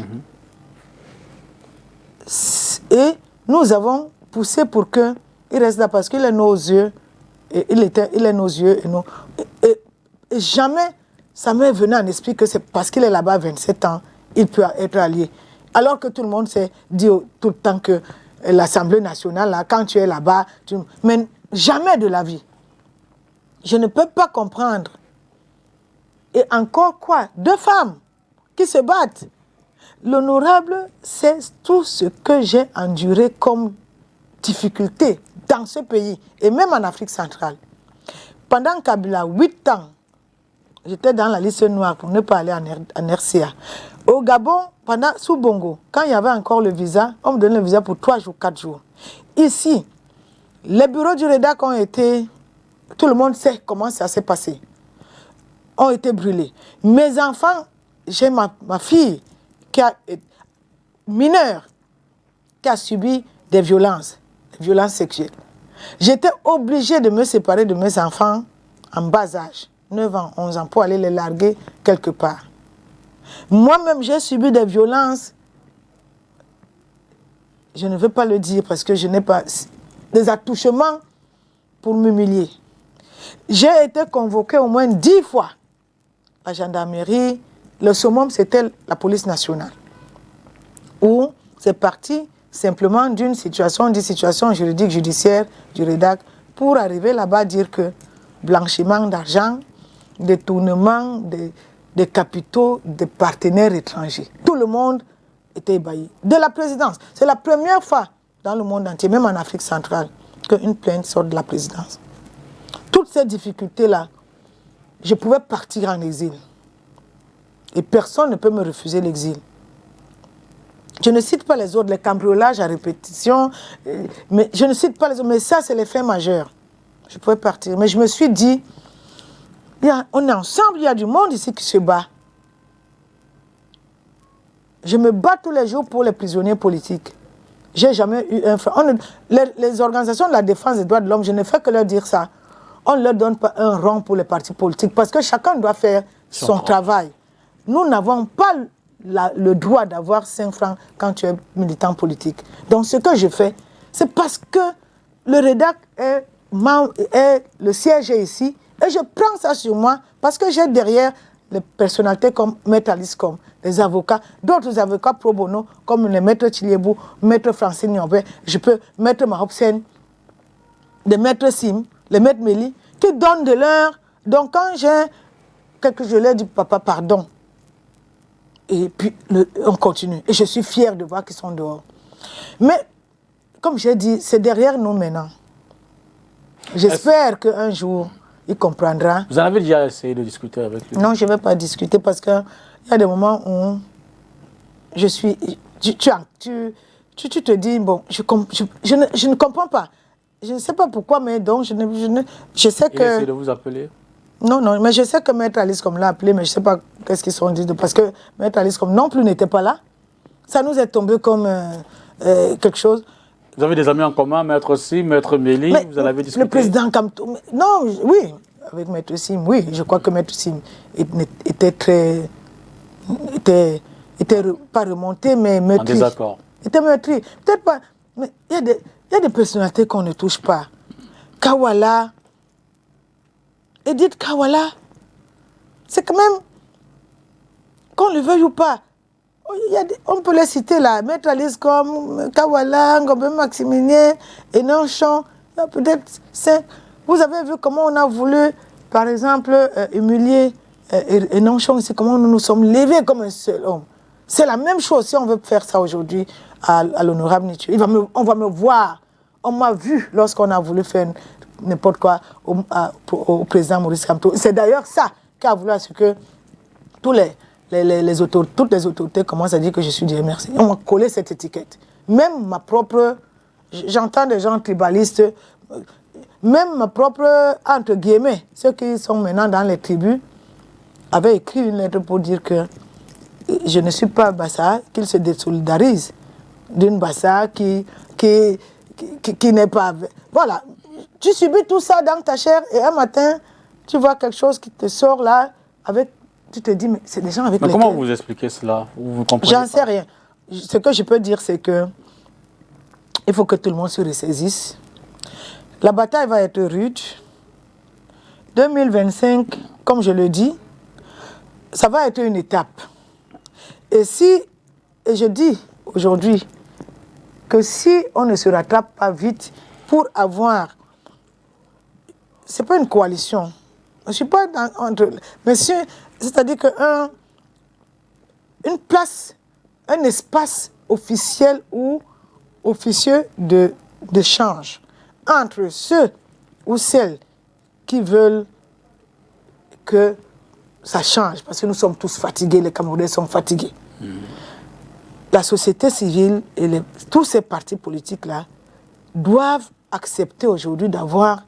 Et nous avons poussé pour qu'il reste là parce qu'il est nos yeux. Et il est nos yeux. Et jamais ça m'est venu en esprit que c'est parce qu'il est là-bas 27 ans, il peut être allié. Alors que tout le monde s'est dit tout le temps que l'Assemblée nationale, là, quand tu es là-bas, mais jamais de la vie. Je ne peux pas comprendre. Et encore quoi? 2 femmes qui se battent. L'honorable, c'est tout ce que j'ai enduré comme difficulté dans ce pays et même en Afrique centrale. Pendant Kabila, 8 ans, j'étais dans la liste noire pour ne pas aller en RCA. Au Gabon, sous Bongo, quand il y avait encore le visa, on me donnait le visa pour 3 jours, 4 jours. Ici, les bureaux du REDAC ont été... Tout le monde sait comment ça s'est passé. Ont été brûlés. Mes enfants, j'ai ma fille qui a mineure, qui a subi des violences sexuelles. J'étais obligée de me séparer de mes enfants en bas âge, 9 ans, 11 ans, pour aller les larguer quelque part. Moi-même, j'ai subi des violences. Je ne veux pas le dire parce que je n'ai pas... Des attouchements pour m'humilier. J'ai été convoquée au moins 10 fois. La gendarmerie, le summum, c'était la police nationale. Où c'est parti simplement d'une situation juridique, judiciaire du REDAC pour arriver là-bas dire que blanchiment d'argent, détournement des capitaux des partenaires étrangers. Tout le monde était ébahi. De la présidence. C'est la première fois dans le monde entier, même en Afrique centrale, qu'une plainte sort de la présidence. Toutes ces difficultés-là, je pouvais partir en exil. Et personne ne peut me refuser l'exil. Je ne cite pas les autres, les cambriolages à répétition, mais je ne cite pas les autres, mais ça, c'est les faits majeurs. Je pouvais partir. Mais je me suis dit, on est ensemble, il y a du monde ici qui se bat. Je me bats tous les jours pour les prisonniers politiques. J'ai jamais eu un frère. Les organisations de la défense des droits de l'homme, je ne fais que leur dire ça. On ne leur donne pas un rang pour les partis politiques parce que chacun doit faire son travail. Nous n'avons pas le droit d'avoir 5 francs quand tu es militant politique. Donc ce que je fais, c'est parce que le REDAC le siège est ici et je prends ça sur moi parce que j'ai derrière les personnalités comme Maître Alice Com, les avocats, d'autres avocats pro bono comme le Maître Tchiliebou, Maître Francine Niobé, je peux Maître Mahopsen, les Maîtres Sim, les Maîtres Méli, qui donnent de l'heure. Donc quand j'ai quelque chose, je leur dis papa pardon. Et puis on continue. Et je suis fière de voir qu'ils sont dehors. Mais comme j'ai dit, c'est derrière nous maintenant. J'espère qu'un jour, il comprendra. Vous en avez déjà essayé de discuter avec lui? Non, je ne vais pas discuter parce qu'il y a des moments où je suis... Tu te dis, bon, je ne comprends pas. Je ne sais pas pourquoi, mais donc je sais que... Il essaie de vous appeler? Non, mais je sais que Maître Alice comme l'a appelé, mais je ne sais pas qu'est-ce qu'ils sont dit. Parce que Maître Alice comme non plus n'était pas là. Ça nous est tombé comme quelque chose. Vous avez des amis en commun, Maître Sim, Maître Méli, vous en avez discuté? Le président Kamto... Non, oui, avec Maître Sim, oui. Je crois que Maître Sim était très... était pas remonté, mais meurtri. En désaccord. Était meurtri. Peut-être pas... Mais il y a des personnalités qu'on ne touche pas. Kawala... Edith Kawala, c'est quand même, qu'on le veuille ou pas, on peut les citer là, Maître Alice comme Kawala, Ngobé Maximilien, Enonchon, peut-être 5. Vous avez vu comment on a voulu, par exemple, humilier Enonchon ici, comment nous nous sommes levés comme un seul homme. C'est la même chose si on veut faire ça aujourd'hui à l'honorable Nithieu. On va me voir. On m'a vu lorsqu'on a voulu faire n'importe quoi au président Maurice Kamto. C'est d'ailleurs ça qu'a voulu à ce que toutes les autorités commencent à dire que je suis Dieu merci. On m'a collé cette étiquette. Même ma propre... J'entends des gens tribalistes, même ma propre, entre guillemets, ceux qui sont maintenant dans les tribus, avaient écrit une lettre pour dire que je ne suis pas Bassa, qu'ils se désolidarisent d'une Bassa qui n'est pas... Voilà, tu subis tout ça dans ta chair et un matin, tu vois quelque chose qui te sort là, avec, tu te dis, mais c'est des gens avec lesquels... Comment vous expliquez cela? Vous comprenez? J'en sais rien. Ce que je peux dire, c'est que il faut que tout le monde se ressaisisse. La bataille va être rude. 2025, comme je le dis, ça va être une étape. Et je dis aujourd'hui que si on ne se rattrape pas vite pour avoir, c'est pas une coalition, je suis pas entre, mais c'est-à-dire que une place, un espace officiel ou officieux d'échange entre ceux ou celles qui veulent que ça change, parce que nous sommes tous fatigués, les Camerounais sont fatigués. La société civile et tous ces partis politiques-là doivent accepter aujourd'hui d'avoir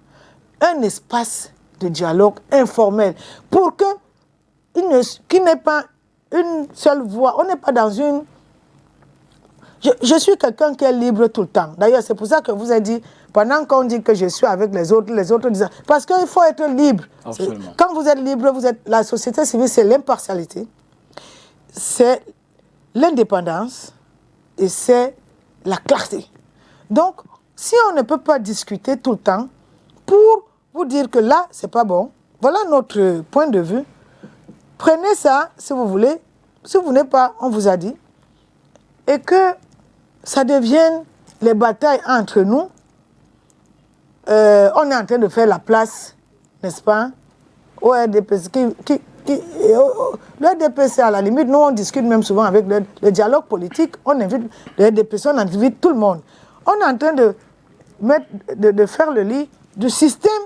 un espace de dialogue informel pour qu'il n'ait pas une seule voix. On n'est pas dans une... Je suis quelqu'un qui est libre tout le temps. D'ailleurs, c'est pour ça que vous avez dit, pendant qu'on dit que je suis avec les autres disent... Parce qu'il faut être libre. Absolument. Quand vous êtes libre, la société civile, c'est l'impartialité, c'est l'indépendance et c'est la clarté. Donc, si on ne peut pas discuter tout le temps pour vous dire que là, c'est pas bon, voilà notre point de vue, prenez ça si vous voulez, si vous n'êtes pas, on vous a dit, et que ça devienne les batailles entre nous. On est en train de faire la place, n'est-ce pas, au RDPC. Le RDPC, à la limite, nous on discute même souvent avec le dialogue politique, on invite le RDPC, on invite tout le monde. On est en train de faire le lit du système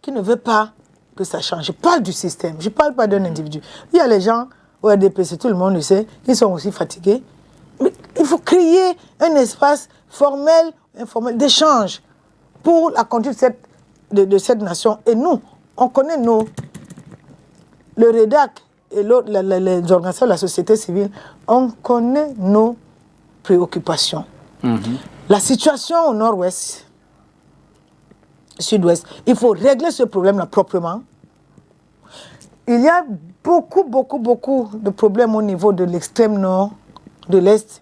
qui ne veut pas que ça change. Je parle du système, je ne parle pas d'un individu. Il y a les gens au RDPC, tout le monde le sait, qui sont aussi fatigués. Mais il faut créer un espace formel, informel, d'échange pour la conduite de cette nation. Et nous, on connaît le REDAC et les organisations de la société civile, on connaît nos préoccupations. La situation au nord-ouest, sud-ouest, il faut régler ce problème-là proprement. Il y a beaucoup de problèmes au niveau de l'extrême nord, de l'est,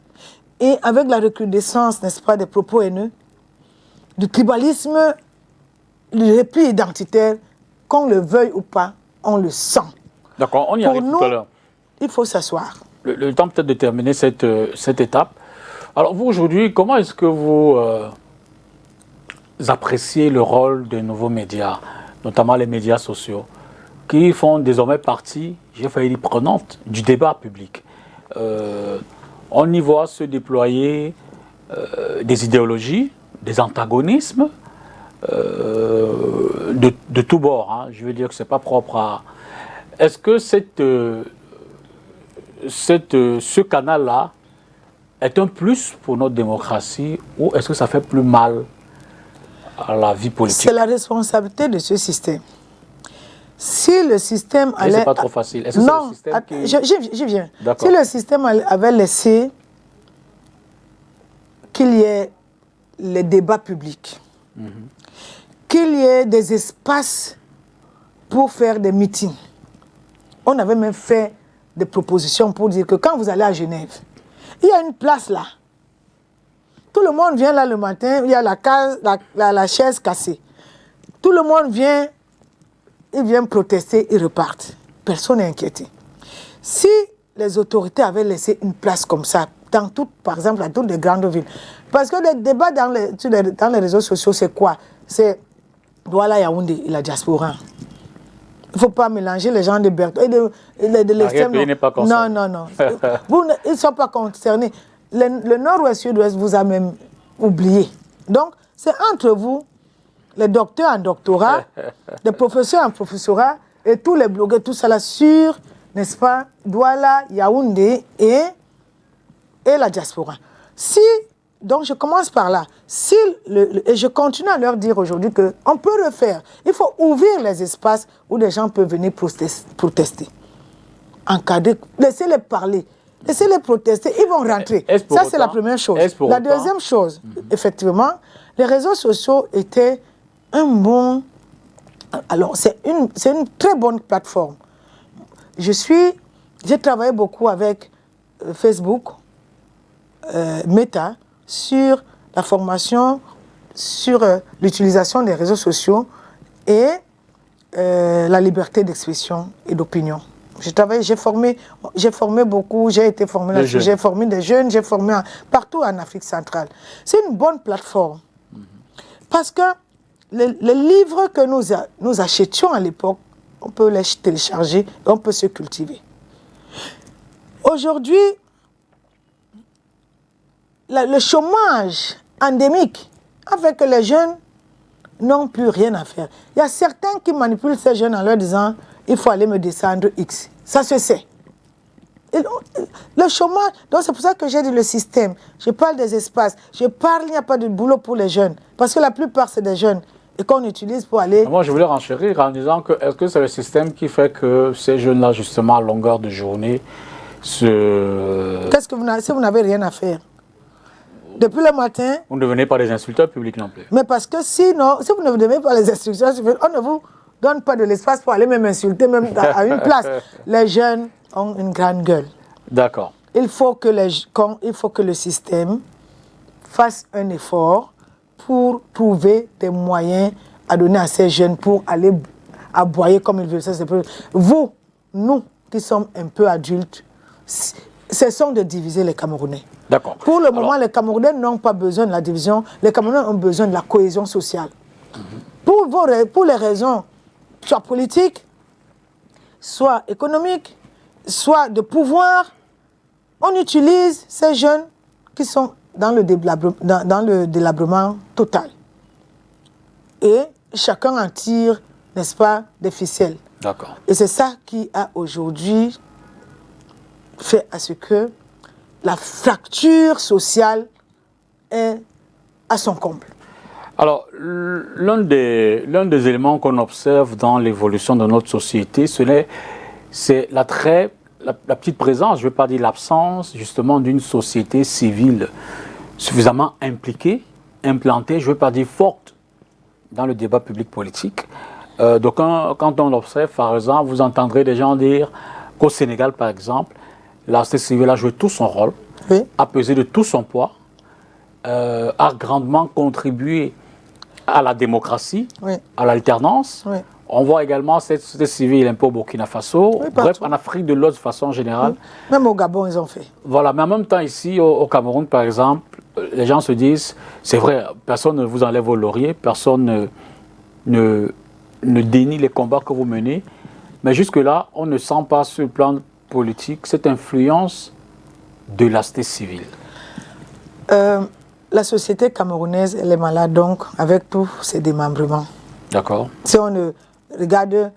et avec la recrudescence, n'est-ce pas, des propos haineux, du tribalisme, le repli identitaire, qu'on le veuille ou pas, on le sent. D'accord, on y arrive tout à l'heure. Il faut s'asseoir. Le temps peut-être de terminer cette étape. Alors vous, aujourd'hui, comment est-ce que vous appréciez le rôle des nouveaux médias, notamment les médias sociaux, qui font désormais partie, j'ai failli dire prenante, du débat public? On y voit se déployer des idéologies, des antagonismes de tous bords. Hein. Je veux dire que ce n'est pas propre à... Est-ce que ce canal-là est un plus pour notre démocratie ou est-ce que ça fait plus mal à la vie politique? C'est la responsabilité de ce système. Si le système allait... C'est pas trop facile. Est-ce que non, c'est le système qui... j'y viens. Si le système avait laissé qu'il y ait les débats publics, qu'il y ait des espaces pour faire des meetings, on avait même fait des propositions pour dire que quand vous allez à Genève, il y a une place là. Tout le monde vient là le matin, il y a la chaise cassée. Tout le monde vient, ils viennent protester, ils repartent. Personne n'est inquiété. Si les autorités avaient laissé une place comme ça, par exemple, dans toutes les grandes villes, parce que le débat dans les réseaux sociaux, c'est quoi? C'est Douala, Yaoundé et la diaspora. Il ne faut pas mélanger les gens de Berthaud et de l'extrême. Pays n'est pas concerné. Non. Ils ne sont pas concernés. Le nord-ouest, sud-ouest vous a même oublié. Donc, c'est entre vous, les docteurs en doctorat, les professeurs en professorat, et tous les blogueurs, tout ça là sur, n'est-ce pas, Douala, Yaoundé et la diaspora. Donc je commence par là. Et je continue à leur dire aujourd'hui qu'on peut refaire. Il faut ouvrir les espaces où les gens peuvent venir protester. Encadrer, laissez-les parler. Laissez-les protester, ils vont rentrer. Ça, c'est la première chose. La deuxième chose, effectivement, les réseaux sociaux étaient un bon... Alors, c'est une très bonne plateforme. J'ai travaillé beaucoup avec Facebook, Meta, sur la formation, sur l'utilisation des réseaux sociaux et la liberté d'expression et d'opinion. J'ai formé beaucoup, j'ai été formé là-dessus, j'ai formé des jeunes, j'ai formé partout en Afrique centrale. C'est une bonne plateforme. Parce que les livres que nous achetions à l'époque, on peut les télécharger et on peut se cultiver. Aujourd'hui, le chômage endémique a fait que les jeunes n'ont plus rien à faire. Il y a certains qui manipulent ces jeunes en leur disant « il faut aller me descendre X ». Ça se sait. Le chômage, donc c'est pour ça que j'ai dit le système. Je parle des espaces. Je parle, il n'y a pas de boulot pour les jeunes. Parce que la plupart, c'est des jeunes. Et qu'on utilise pour aller... Moi, je voulais renchérir en disant que est-ce que c'est le système qui fait que ces jeunes-là, justement, à longueur de journée, Qu'est-ce que si vous n'avez rien à faire? Depuis le matin... Vous ne devenez pas des insulteurs publics non plus. Mais parce que sinon, si vous ne devenez pas les instructions, on ne vous donne pas de l'espace pour aller même insulter, même à une place. Les jeunes ont une grande gueule. D'accord. Il faut que le système fasse un effort pour trouver des moyens à donner à ces jeunes pour aller aboyer comme ils veulent. Vous, nous qui sommes un peu adultes, cessons de diviser les Camerounais. D'accord. Pour le moment, les Camerounais n'ont pas besoin de la division. Les Camerounais ont besoin de la cohésion sociale. Pour les raisons soit politiques, soit économiques, soit de pouvoir, on utilise ces jeunes qui sont dans le délabrement total. Et chacun en tire, n'est-ce pas, des ficelles. D'accord. Et c'est ça qui a aujourd'hui fait à ce que la fracture sociale est à son comble. Alors, l'un des éléments qu'on observe dans l'évolution de notre société, c'est la petite présence, je ne veux pas dire l'absence, justement, d'une société civile suffisamment impliquée, implantée, je ne veux pas dire forte, dans le débat public politique. Donc, quand on l'observe, par exemple, vous entendrez des gens dire qu'au Sénégal, par exemple, la société civile a joué tout son rôle, oui, a pesé de tout son poids, a grandement contribué à la démocratie, oui, à l'alternance. Oui. On voit également cette société civile un peu au Burkina Faso, oui, bref, en Afrique de l'Ouest de façon générale. Oui. Même au Gabon, ils ont fait. Voilà, mais en même temps, ici, au Cameroun, par exemple, les gens se disent, c'est vrai, personne ne vous enlève vos lauriers, personne ne dénie les combats que vous menez, mais jusque-là, on ne sent pas sur le plan politique cette influence de la société civile. La société camerounaise, elle est malade donc avec tous ses démembrements. D'accord. Si on ne regarde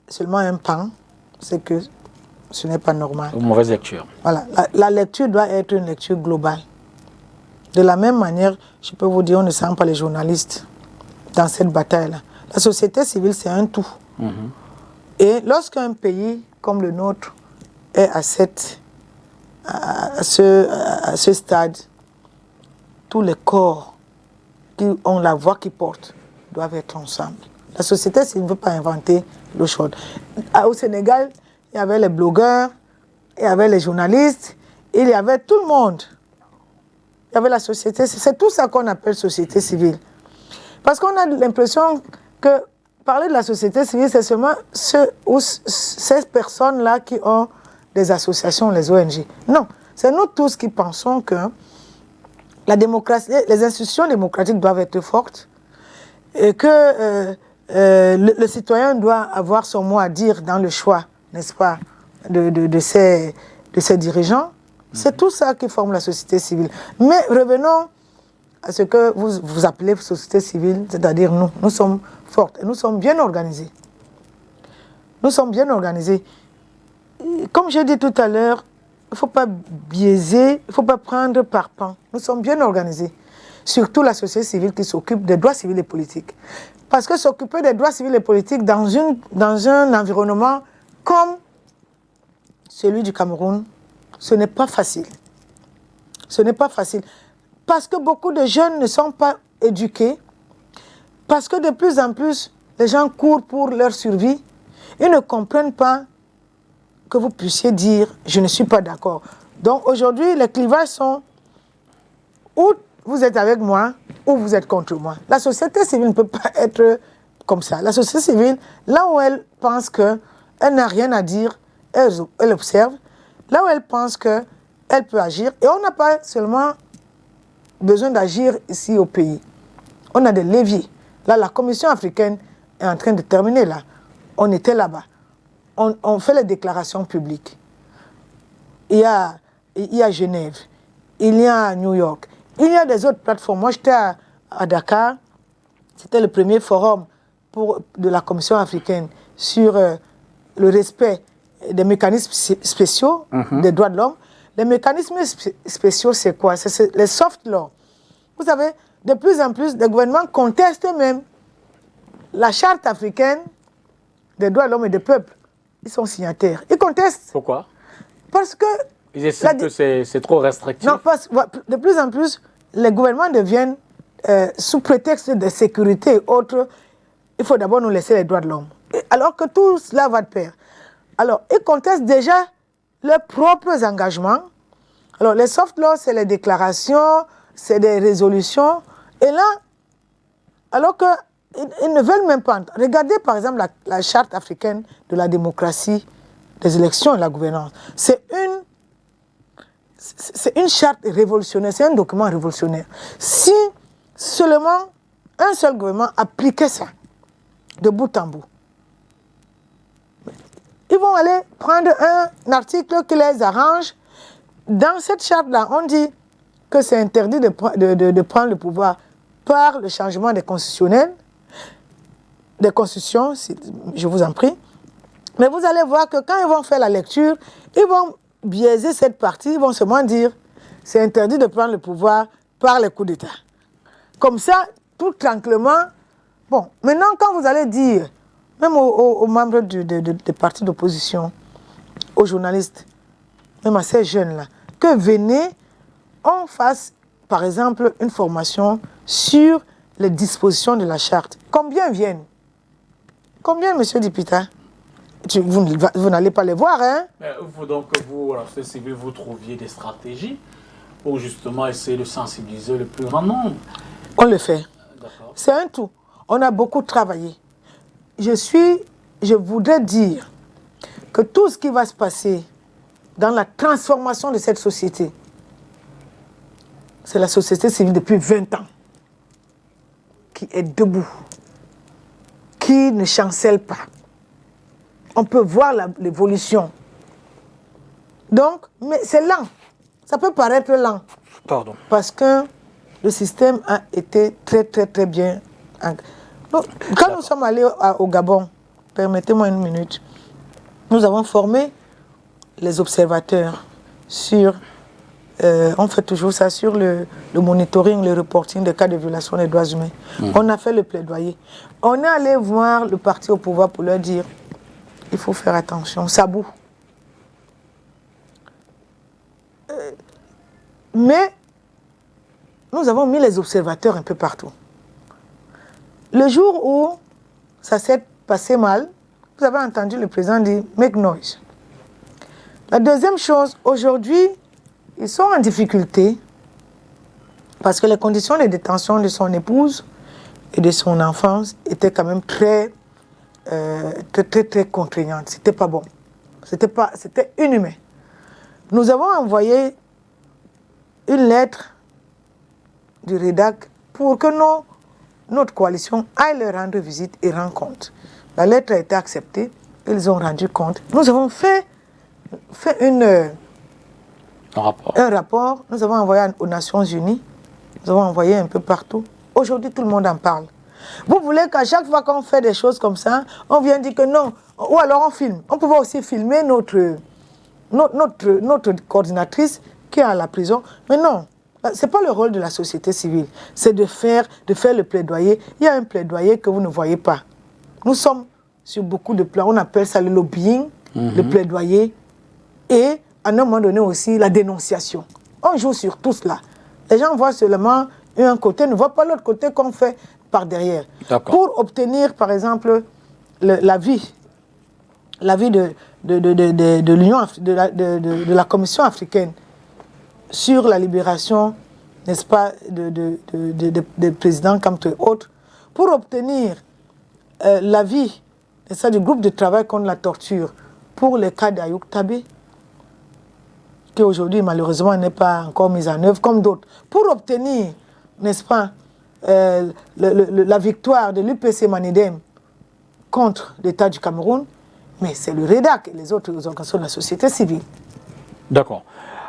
seulement un pan, c'est que ce n'est pas normal. Une mauvaise lecture. Voilà. La lecture doit être une lecture globale. De la même manière, je peux vous dire, on ne sent pas les journalistes dans cette bataille-là. La société civile, c'est un tout. Et lorsqu'un pays comme le nôtre est à ce stade, tous les corps qui ont la voix qui porte doivent être ensemble. La société civile ne veut pas inventer l'eau chaude. Au Sénégal, il y avait les blogueurs, il y avait les journalistes, il y avait tout le monde. Il y avait la société, c'est tout ça qu'on appelle société civile. Parce qu'on a l'impression que parler de la société civile, c'est seulement ces personnes-là qui ont des associations, les ONG. Non, c'est nous tous qui pensons que la démocratie, les institutions démocratiques doivent être fortes et que le citoyen doit avoir son mot à dire dans le choix, n'est-ce pas, de ses dirigeants. C'est tout ça qui forme la société civile. Mais revenons à ce que vous appelez société civile, c'est-à-dire nous sommes fortes et nous sommes bien organisés. Nous sommes bien organisés. Comme j'ai dit tout à l'heure, il ne faut pas biaiser, il ne faut pas prendre par pan. Nous sommes bien organisés. Surtout la société civile qui s'occupe des droits civils et politiques. Parce que s'occuper des droits civils et politiques dans un environnement comme celui du Cameroun, ce n'est pas facile. Ce n'est pas facile. Parce que beaucoup de jeunes ne sont pas éduqués, parce que de plus en plus, les gens courent pour leur survie. Ils ne comprennent pas que vous puissiez dire « je ne suis pas d'accord ». Donc aujourd'hui, les clivages sont ou vous êtes avec moi ou vous êtes contre moi. La société civile ne peut pas être comme ça. La société civile, là où elle pense qu'elle n'a rien à dire, elle observe. Là où elle pense qu'elle peut agir. Et on n'a pas seulement besoin d'agir ici au pays. On a des leviers. Là, la Commission africaine est en train de terminer là. On était là-bas. On fait les déclarations publiques. Il y a Genève. Il y a New York. Il y a des autres plateformes. Moi, j'étais à Dakar. C'était le premier forum de la Commission africaine sur le respect des mécanismes spéciaux des droits de l'homme. Les mécanismes spéciaux, c'est quoi? C'est les soft laws. Vous savez, de plus en plus, les gouvernements contestent même la charte africaine des droits de l'homme et des peuples. Ils sont signataires. Ils contestent. Pourquoi? Parce que... Ils estiment que c'est trop restrictif. Non, parce que de plus en plus, les gouvernements deviennent, sous prétexte de sécurité et autres, il faut d'abord nous laisser les droits de l'homme. Alors que tout cela va de pair. Alors, ils contestent déjà leurs propres engagements. Alors, les soft laws, c'est les déclarations, c'est des résolutions. Et là, alors qu'ils ne veulent même pas... Regardez, par exemple, la charte africaine de la démocratie, des élections et de la gouvernance. C'est une charte révolutionnaire, c'est un document révolutionnaire. Si seulement un seul gouvernement appliquait ça, de bout en bout, ils vont aller prendre un article qui les arrange. Dans cette charte-là, on dit que c'est interdit de prendre le pouvoir par le changement des constitutionnels, des constitutions, je vous en prie. Mais vous allez voir que quand ils vont faire la lecture, ils vont biaiser cette partie, ils vont seulement dire c'est interdit de prendre le pouvoir par les coups d'État. Comme ça, tout tranquillement. Bon, maintenant, quand vous allez dire, même aux membres des partis d'opposition, aux journalistes, même à ces jeunes-là, que venez, on fasse, par exemple, une formation sur les dispositions de la charte. Combien viennent? Combien, monsieur Dipita? Vous n'allez pas les voir, hein? Donc, vous, la société civile, vous trouviez des stratégies pour justement essayer de sensibiliser le plus grand nombre. On le fait. C'est un tout. On a beaucoup travaillé. Je voudrais dire que tout ce qui va se passer dans la transformation de cette société, c'est la société civile depuis 20 ans qui est debout, qui ne chancelle pas. On peut voir l'évolution. Donc, mais c'est lent. Ça peut paraître lent. Pardon. Parce que le système a été très, très, très bien. Donc, quand nous sommes allés au Gabon, permettez-moi une minute, nous avons formé les observateurs sur, on fait toujours ça, sur le monitoring, le reporting des cas de violation des droits humains. On a fait le plaidoyer. On est allé voir le parti au pouvoir pour leur dire il faut faire attention, ça boue. Mais nous avons mis les observateurs un peu partout. Le jour où ça s'est passé mal, vous avez entendu le président dire « make noise ». La deuxième chose, aujourd'hui, ils sont en difficulté parce que les conditions de détention de son épouse et de son enfance étaient quand même très contraignantes. C'était pas bon. C'était inhumain. Nous avons envoyé une lettre du REDAC pour que notre coalition aille leur rendre visite et rendre compte. La lettre a été acceptée, ils ont rendu compte. Nous avons fait un rapport, nous avons envoyé aux Nations Unies, nous avons envoyé un peu partout. Aujourd'hui, tout le monde en parle. Vous voulez qu'à chaque fois qu'on fait des choses comme ça, on vient dire que non, ou alors on filme. On pouvait aussi filmer notre coordinatrice qui est à la prison. Mais non, ce n'est pas le rôle de la société civile. C'est de faire le plaidoyer. Il y a un plaidoyer que vous ne voyez pas. Nous sommes sur beaucoup de plans. On appelle ça le lobbying, le plaidoyer. Et à un moment donné aussi la dénonciation. On joue sur tout cela. Les gens voient seulement un côté, ne voient pas l'autre côté qu'on fait par derrière. Pour obtenir, par exemple, l'avis de l'Union, de la Commission africaine sur la libération, n'est-ce pas, de président Kamto et autres, pour obtenir l'avis du groupe de travail contre la torture pour le cas d'Ayouk Tabé, qui aujourd'hui malheureusement n'est pas encore mise en œuvre, comme d'autres, pour obtenir, n'est-ce pas, la victoire de l'UPC Manidem contre l'État du Cameroun, mais c'est le REDAC et les autres organisations de la société civile. D'accord.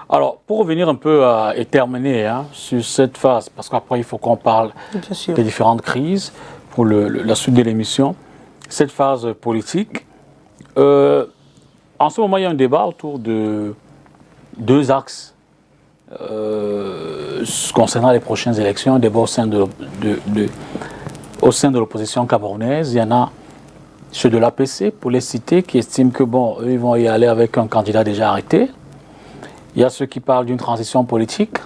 Alors, pour revenir un peu et terminer sur cette phase, parce qu'après il faut qu'on parle des différentes crises pour la suite de l'émission, cette phase politique, en ce moment il y a un débat autour de 2 axes concernant les prochaines élections, un débat au sein de l'opposition camerounaise. Il y en a ceux de l'APC, pour les citer, qui estiment que bon, eux, ils vont y aller avec un candidat déjà arrêté. Il y a ceux qui parlent d'une transition politique.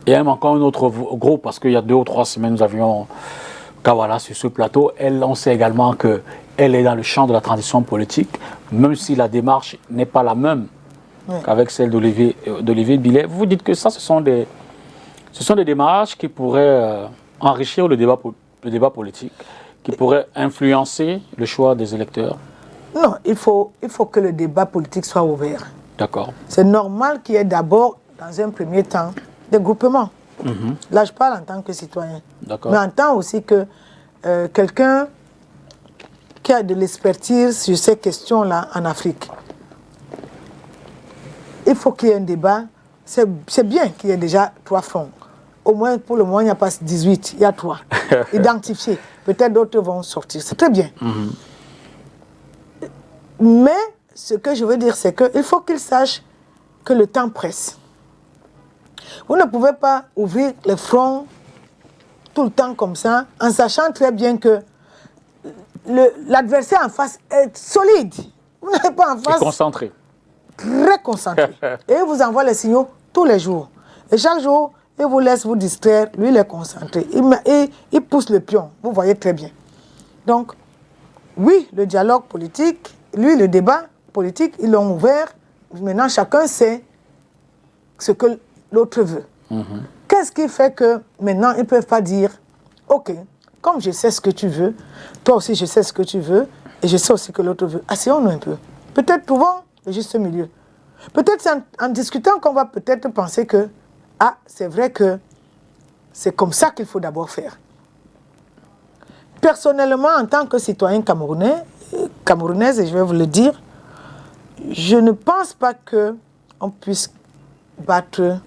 Et même encore un autre groupe, parce qu'il y a 2 ou 3 semaines, nous avions Kawala sur ce plateau. Elle, on sait également qu'elle est dans le champ de la transition politique, même si la démarche n'est pas la même qu'avec celle d'Olivier Billet. Vous dites que ça, ce sont des démarches qui pourraient enrichir le débat politique, qui pourraient influencer le choix des électeurs. Non, il faut que le débat politique soit ouvert. D'accord. C'est normal qu'il y ait d'abord, dans un premier temps, des groupements. Là, je parle en tant que citoyen. Mais en tant aussi que quelqu'un qui a de l'expertise sur ces questions-là en Afrique. Il faut qu'il y ait un débat. C'est bien qu'il y ait déjà 3 fronts. Au moins, pour le moment, il n'y a pas 18, il y a 3. Identifiés. Peut-être d'autres vont sortir. C'est très bien. Mais ce que je veux dire, c'est qu'il faut qu'ils sachent que le temps presse. Vous ne pouvez pas ouvrir les fronts tout le temps comme ça, en sachant très bien que l'adversaire en face est solide. Vous n'avez pas en face... Et concentré. Très concentré. Et il vous envoie les signaux tous les jours. Et chaque jour, il vous laisse vous distraire, lui il est concentré. Il pousse le pion, vous voyez très bien. Donc, oui, le dialogue politique, lui, le débat politique, ils l'ont ouvert. Maintenant, chacun sait ce que l'autre veut. Qu'est-ce qui fait que maintenant, ils ne peuvent pas dire, OK, comme je sais ce que tu veux, toi aussi je sais ce que tu veux, et je sais aussi que l'autre veut. Asseyons-nous un peu. Peut-être trouvons le juste milieu. Peut-être c'est en discutant qu'on va peut-être penser que, ah, c'est vrai que c'est comme ça qu'il faut d'abord faire. Personnellement, en tant que citoyen camerounaise, et je vais vous le dire, je ne pense pas qu'on puisse battre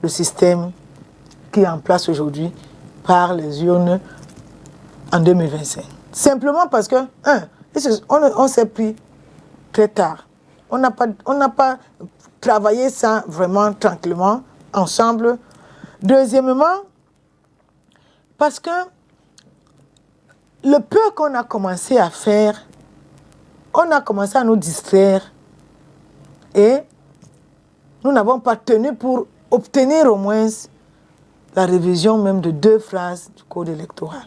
le système qui est en place aujourd'hui par les urnes en 2025. Simplement parce que, on s'est pris très tard. On n'a pas travaillé ça vraiment tranquillement, ensemble. Deuxièmement, parce que le peu qu'on a commencé à faire, on a commencé à nous distraire et nous n'avons pas tenu pour obtenir au moins la révision même de 2 phrases du code électoral.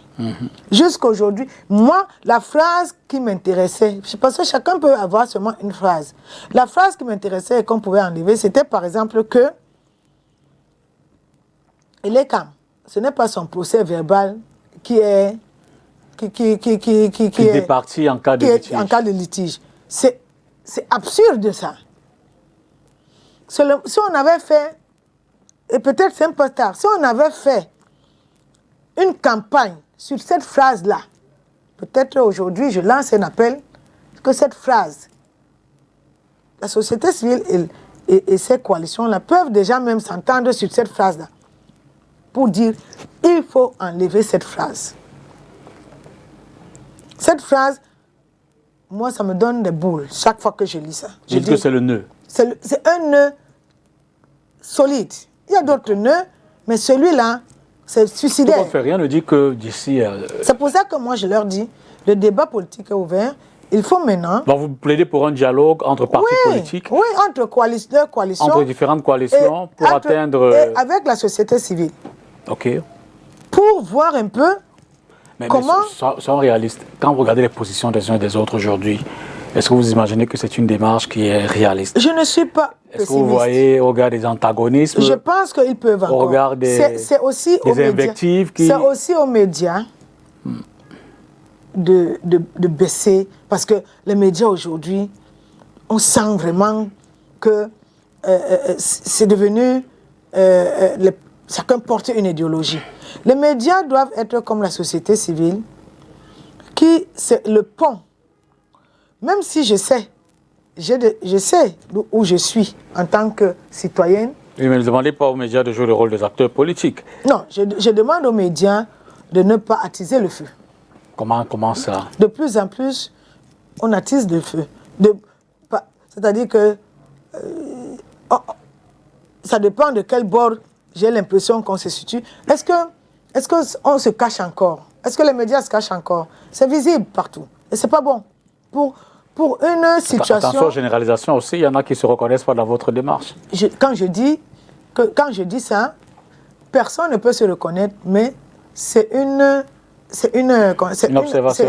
Jusqu'à aujourd'hui, moi, la phrase qui m'intéressait, parce que chacun peut avoir seulement une phrase. La phrase qui m'intéressait et qu'on pouvait enlever, c'était par exemple que Elekam, ce n'est pas son procès verbal qui est départit en cas de litige. C'est absurde ça. Si on avait fait, et peut-être c'est un peu tard, si on avait fait une campagne sur cette phrase-là, peut-être aujourd'hui je lance un appel que cette phrase, la société civile et ces coalitions-là peuvent déjà même s'entendre sur cette phrase-là pour dire il faut enlever cette phrase. Cette phrase, moi, ça me donne des boules chaque fois que je lis ça. Je dis que c'est le nœud. C'est un nœud solide. Il y a d'autres nœuds, mais celui-là, c'est suicidaire. Tout à fait, rien ne dit que d'ici... C'est pour ça que moi, je leur dis, le débat politique est ouvert. Il faut maintenant... Donc vous plaidez pour un dialogue entre partis politiques, oui, entre coalitions, entre différentes coalitions, pour atteindre... Et avec la société civile. OK. Pour voir un peu comment... Mais soyons réalistes. Quand vous regardez les positions des uns et des autres aujourd'hui, est-ce que vous imaginez que c'est une démarche qui est réaliste? Je ne suis pas pessimiste. Est-ce que vous voyez, au regard des antagonismes, je pense qu'ils peuvent encore. Au regard des invectives qui... C'est aussi aux médias de baisser, parce que les médias aujourd'hui, on sent vraiment que c'est devenu... chacun porte une idéologie. Les médias doivent être comme la société civile, qui c'est le pont. Même si je sais où je suis en tant que citoyenne. Oui, mais ne demandez pas aux médias de jouer le rôle des acteurs politiques. Non, je demande aux médias de ne pas attiser le feu. Comment ça? De plus en plus, on attise le feu. C'est-à-dire que ça dépend de quel bord j'ai l'impression qu'on se situe. Est-ce qu'on se cache encore? Est-ce que les médias se cachent encore? C'est visible partout. Et c'est pas bon. Pour une situation... Attention aux généralisations aussi, il y en a qui ne se reconnaissent pas dans votre démarche. Quand je dis ça, personne ne peut se reconnaître, mais c'est une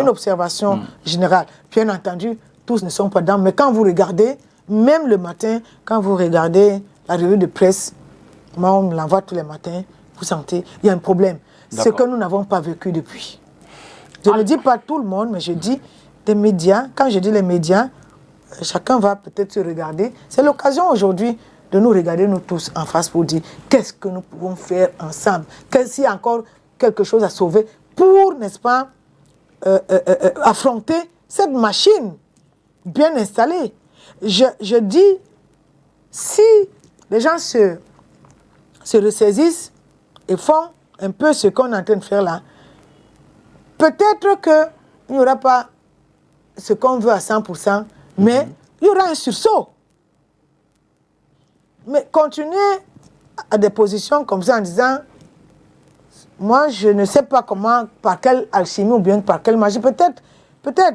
observation générale. Bien entendu, tous ne sont pas dedans, mais quand vous regardez, même le matin, quand vous regardez la revue de presse, moi on me l'envoie tous les matins, vous sentez, il y a un problème. Ce que nous n'avons pas vécu depuis. Je ne dis pas tout le monde, mais je dis des médias. Quand je dis les médias, chacun va peut-être se regarder. C'est l'occasion aujourd'hui de nous regarder, nous tous, en face pour dire qu'est-ce que nous pouvons faire ensemble. S'il y a encore quelque chose à sauver pour, n'est-ce pas, affronter cette machine bien installée. Je dis, si les gens se ressaisissent et font un peu ce qu'on est en train de faire là, peut-être qu'il n'y aura pas ce qu'on veut à 100%, mais il y aura un sursaut. Mais continuer à des positions comme ça en disant, moi je ne sais pas comment, par quelle alchimie ou bien par quelle magie, peut-être,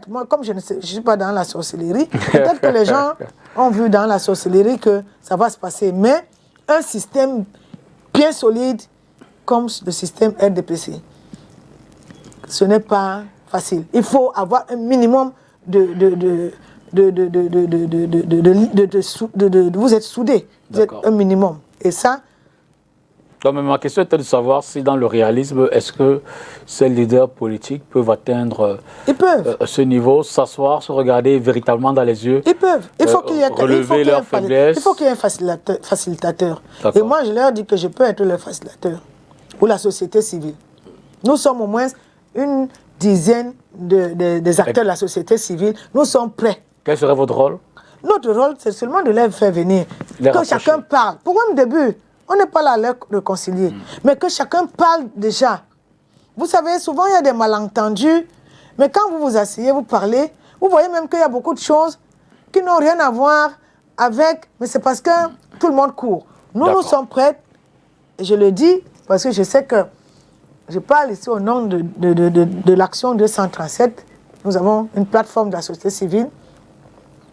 moi comme je ne suis pas dans la sorcellerie, peut-être que les gens ont vu dans la sorcellerie que ça va se passer, mais un système bien solide comme le système RDPC, ce n'est pas facile. Il faut avoir un minimum vous êtes soudés, vous êtes un minimum. Et ça... Donc, ma question était de savoir si dans le réalisme, est-ce que ces leaders politiques peuvent atteindre ce niveau, s'asseoir, se regarder véritablement dans les yeux? Ils peuvent. Il faut qu'il y ait relever leurs faiblesses. Il faut qu'il y ait un facilitateur. Et moi, je leur dis que je peux être le facilitateur pour la société civile. Nous sommes au moins une dizaine des acteurs de la société civile. Nous sommes prêts. Quel serait votre rôle? Notre rôle, c'est seulement de les faire venir. Que chacun parle. Pour un début, on n'est pas là à les réconcilier. Mais que chacun parle déjà. Vous savez, souvent il y a des malentendus. Mais quand vous vous asseyez, vous parlez, vous voyez même qu'il y a beaucoup de choses qui n'ont rien à voir avec... Mais c'est parce que tout le monde court. Nous sommes prêts. Et je le dis parce que je sais que je parle ici au nom de l'action 237. Nous avons une plateforme de la société civile.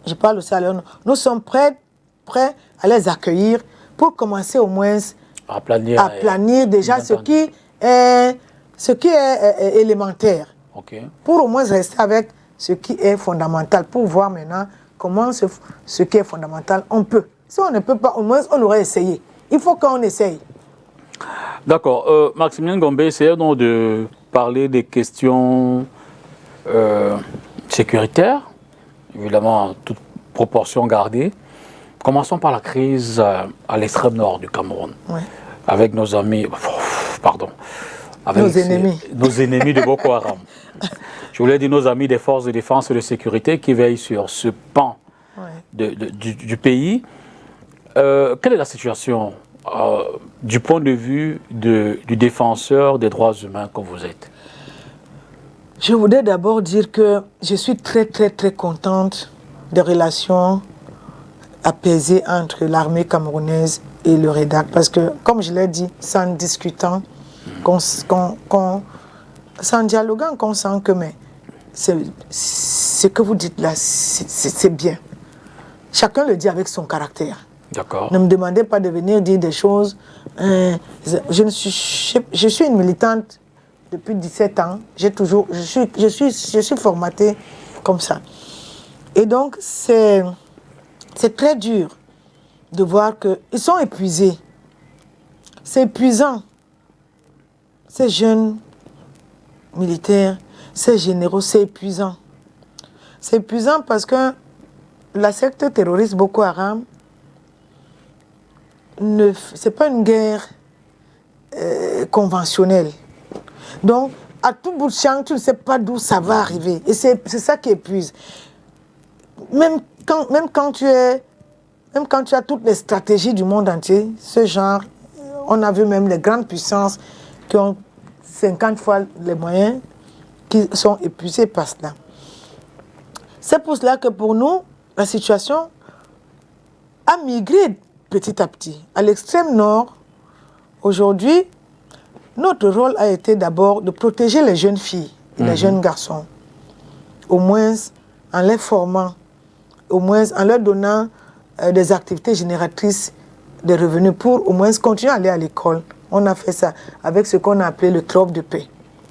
Je parle aussi à leur nom. Nous sommes prêts à les accueillir pour commencer au moins à planir déjà ce qui est élémentaire. Pour au moins rester avec ce qui est fondamental. Pour voir maintenant comment ce qui est fondamental, on peut. Si on ne peut pas, au moins on aurait essayé. Il faut qu'on essaye. D'accord. Maximilien Gombe, essayons donc de parler des questions sécuritaires, évidemment en toute proportion gardée. Commençons par la crise à l'extrême nord du Cameroun, avec nos amis, avec nos ennemis de Boko Haram. Je voulais dire nos amis des forces de défense et de sécurité qui veillent sur ce pan du pays. Quelle est la situation du point de vue du défenseur des droits humains que vous êtes? Je voudrais d'abord dire que je suis très contente des relations apaisées entre l'armée camerounaise et le REDAC. Parce que, comme je l'ai dit, c'est en discutant, c'est en dialoguant qu'on sent que ce que vous dites là, c'est bien. Chacun le dit avec son caractère. D'accord. Ne me demandez pas de venir dire des choses. Je suis une militante depuis 17 ans. Je suis formatée comme ça. Et donc, c'est très dur de voir qu'ils sont épuisés. C'est épuisant. Ces jeunes militaires, ces généraux, c'est épuisant. C'est épuisant parce que la secte terroriste Boko Haram, c'est pas une guerre conventionnelle. Donc, à tout bout de champ, tu ne sais pas d'où ça va arriver. Et c'est ça qui épuise. Même quand tu as toutes les stratégies du monde entier, ce genre, on a vu même les grandes puissances qui ont 50 fois les moyens, qui sont épuisés par cela. C'est pour cela que pour nous, la situation a migré petit à petit. À l'extrême nord, aujourd'hui, notre rôle a été d'abord de protéger les jeunes filles et les jeunes garçons, au moins en les formant, au moins en leur donnant des activités génératrices de revenus pour au moins continuer à aller à l'école. On a fait ça avec ce qu'on a appelé le club de paix.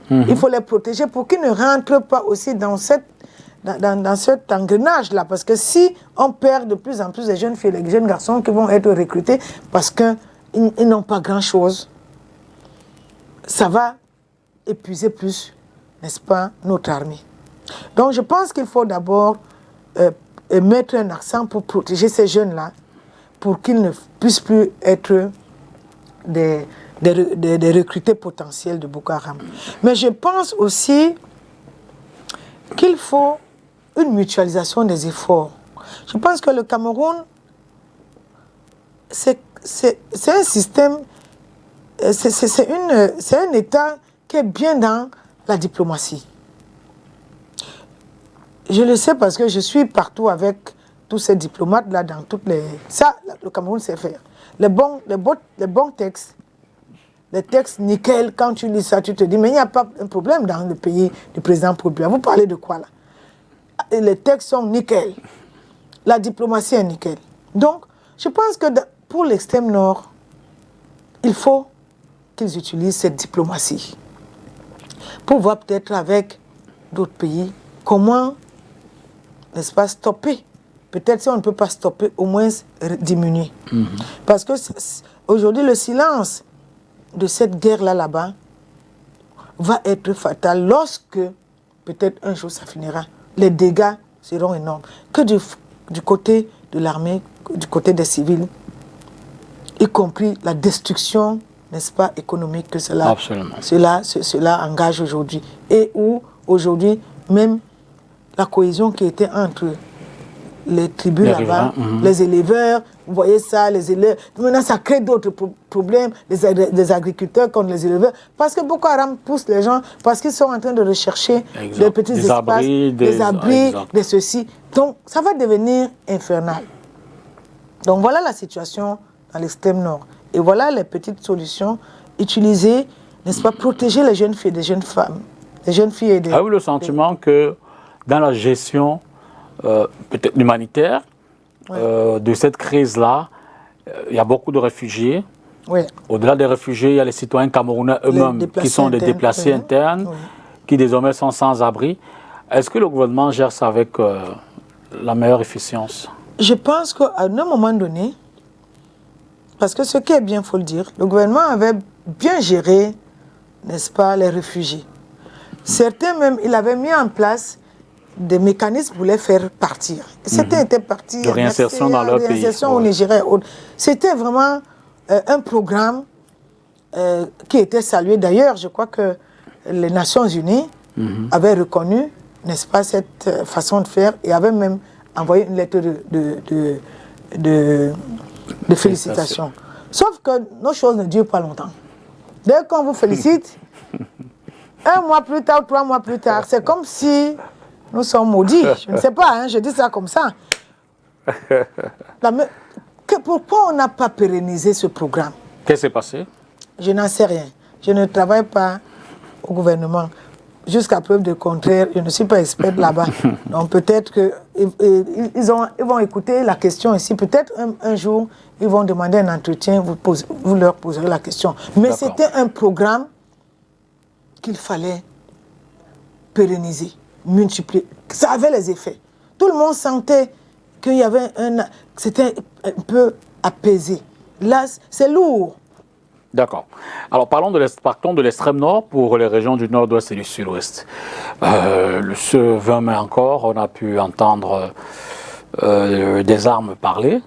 Il faut les protéger pour qu'ils ne rentrent pas aussi dans cet engrenage-là. Parce que si on perd de plus en plus de jeunes filles et de jeunes garçons qui vont être recrutés parce qu'ils n'ont pas grand-chose, ça va épuiser plus, n'est-ce pas, notre armée. Donc je pense qu'il faut d'abord mettre un accent pour protéger ces jeunes-là, pour qu'ils ne puissent plus être des recrutés potentiels de Boko Haram. Mais je pense aussi qu'il faut une mutualisation des efforts. Je pense que le Cameroun, c'est un système, c'est un État qui est bien dans la diplomatie. Je le sais parce que je suis partout avec tous ces diplomates-là dans toutes les... Ça, le Cameroun sait faire. Les bons textes, les textes nickel, quand tu lis ça, tu te dis, mais il n'y a pas un problème dans le pays du président Pobia. Vous parlez de quoi là? Les textes sont nickel. La diplomatie est nickel. Donc, je pense que pour l'extrême nord, il faut qu'ils utilisent cette diplomatie pour voir peut-être avec d'autres pays comment, n'est-ce pas, stopper. Peut-être si on ne peut pas stopper, au moins diminuer. Parce que aujourd'hui, le silence de cette guerre-là, là-bas, va être fatal lorsque, peut-être un jour, ça finira. Les dégâts seront énormes. Que du côté de l'armée, du côté des civils, y compris la destruction, n'est-ce pas, économique que cela engage aujourd'hui. Et où, aujourd'hui, même la cohésion qui était entre les tribus là-bas, les éleveurs, vous voyez ça, les élèves. Maintenant, ça crée d'autres problèmes, les agriculteurs contre les éleveurs, parce que Boko Haram pousse les gens, parce qu'ils sont en train de rechercher des petits espaces, des abris, des ceci. Donc, ça va devenir infernal. Donc, voilà la situation dans l'extrême nord. Et voilà les petites solutions utilisées, n'est-ce pas, protéger les jeunes filles, les jeunes femmes, les jeunes filles et des... Avez-vous le sentiment que dans la gestion peut-être humanitaire de cette crise-là, il y a beaucoup de réfugiés. Oui. Au-delà des réfugiés, il y a les citoyens camerounais eux-mêmes qui sont des déplacés internes, qui désormais sont sans abri. Est-ce que le gouvernement gère ça avec la meilleure efficience? Je pense qu'à un moment donné, parce que ce qui est bien, il faut le dire, le gouvernement avait bien géré, n'est-ce pas, les réfugiés. Certains même, il avait mis en place des mécanismes pour les faire partir. Certains étaient partis de réinsertion dans leur pays. Réinsertion au Nigeria. C'était vraiment un programme qui était salué. D'ailleurs, je crois que les Nations Unies avaient reconnu, n'est-ce pas, cette façon de faire et avaient même envoyé une lettre de félicitations. Sauf que nos choses ne durent pas longtemps. Dès qu'on vous félicite, 1 mois plus tard ou 3 mois plus tard, c'est comme si nous sommes maudits. Je ne sais pas, hein, je dis ça comme ça. Pourquoi on n'a pas pérennisé ce programme? Qu'est-ce qui s'est passé? Je n'en sais rien. Je ne travaille pas au gouvernement. jusqu'à preuve de contraire, je ne suis pas experte là-bas. Donc peut-être qu'ils vont écouter la question ici. Peut-être un jour, ils vont demander un entretien, vous leur poserez la question. Mais c'était un programme qu'il fallait pérenniser, multiplier. Ça avait les effets. Tout le monde sentait qu'il y avait c'était un peu apaisé. Là, c'est lourd. D'accord. Alors partons de l'extrême nord pour les régions du nord-ouest et du sud-ouest. Ce 20 mai encore, on a pu entendre des armes parler.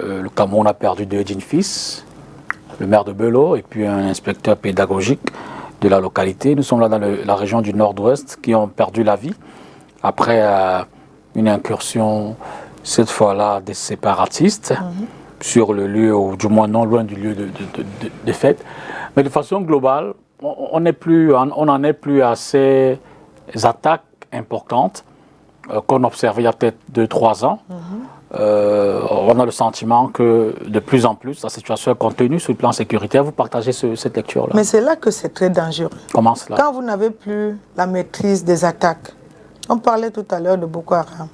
Le Cameroun a perdu 2 dignes fils, le maire de Bello et puis un inspecteur pédagogique de la localité. Nous sommes là dans la région du nord-ouest qui ont perdu la vie après une incursion, cette fois-là des séparatistes, sur le lieu, ou du moins non loin du lieu de fête. Mais de façon globale, on n'en est plus à ces attaques importantes qu'on observait il y a peut-être 2-3 ans. On a le sentiment que de plus en plus, la situation est contenue sur le plan sécuritaire. Vous partagez cette lecture-là? Mais c'est là que c'est très dangereux. Comment cela? Quand vous n'avez plus la maîtrise des attaques, on parlait tout à l'heure de Boko Haram.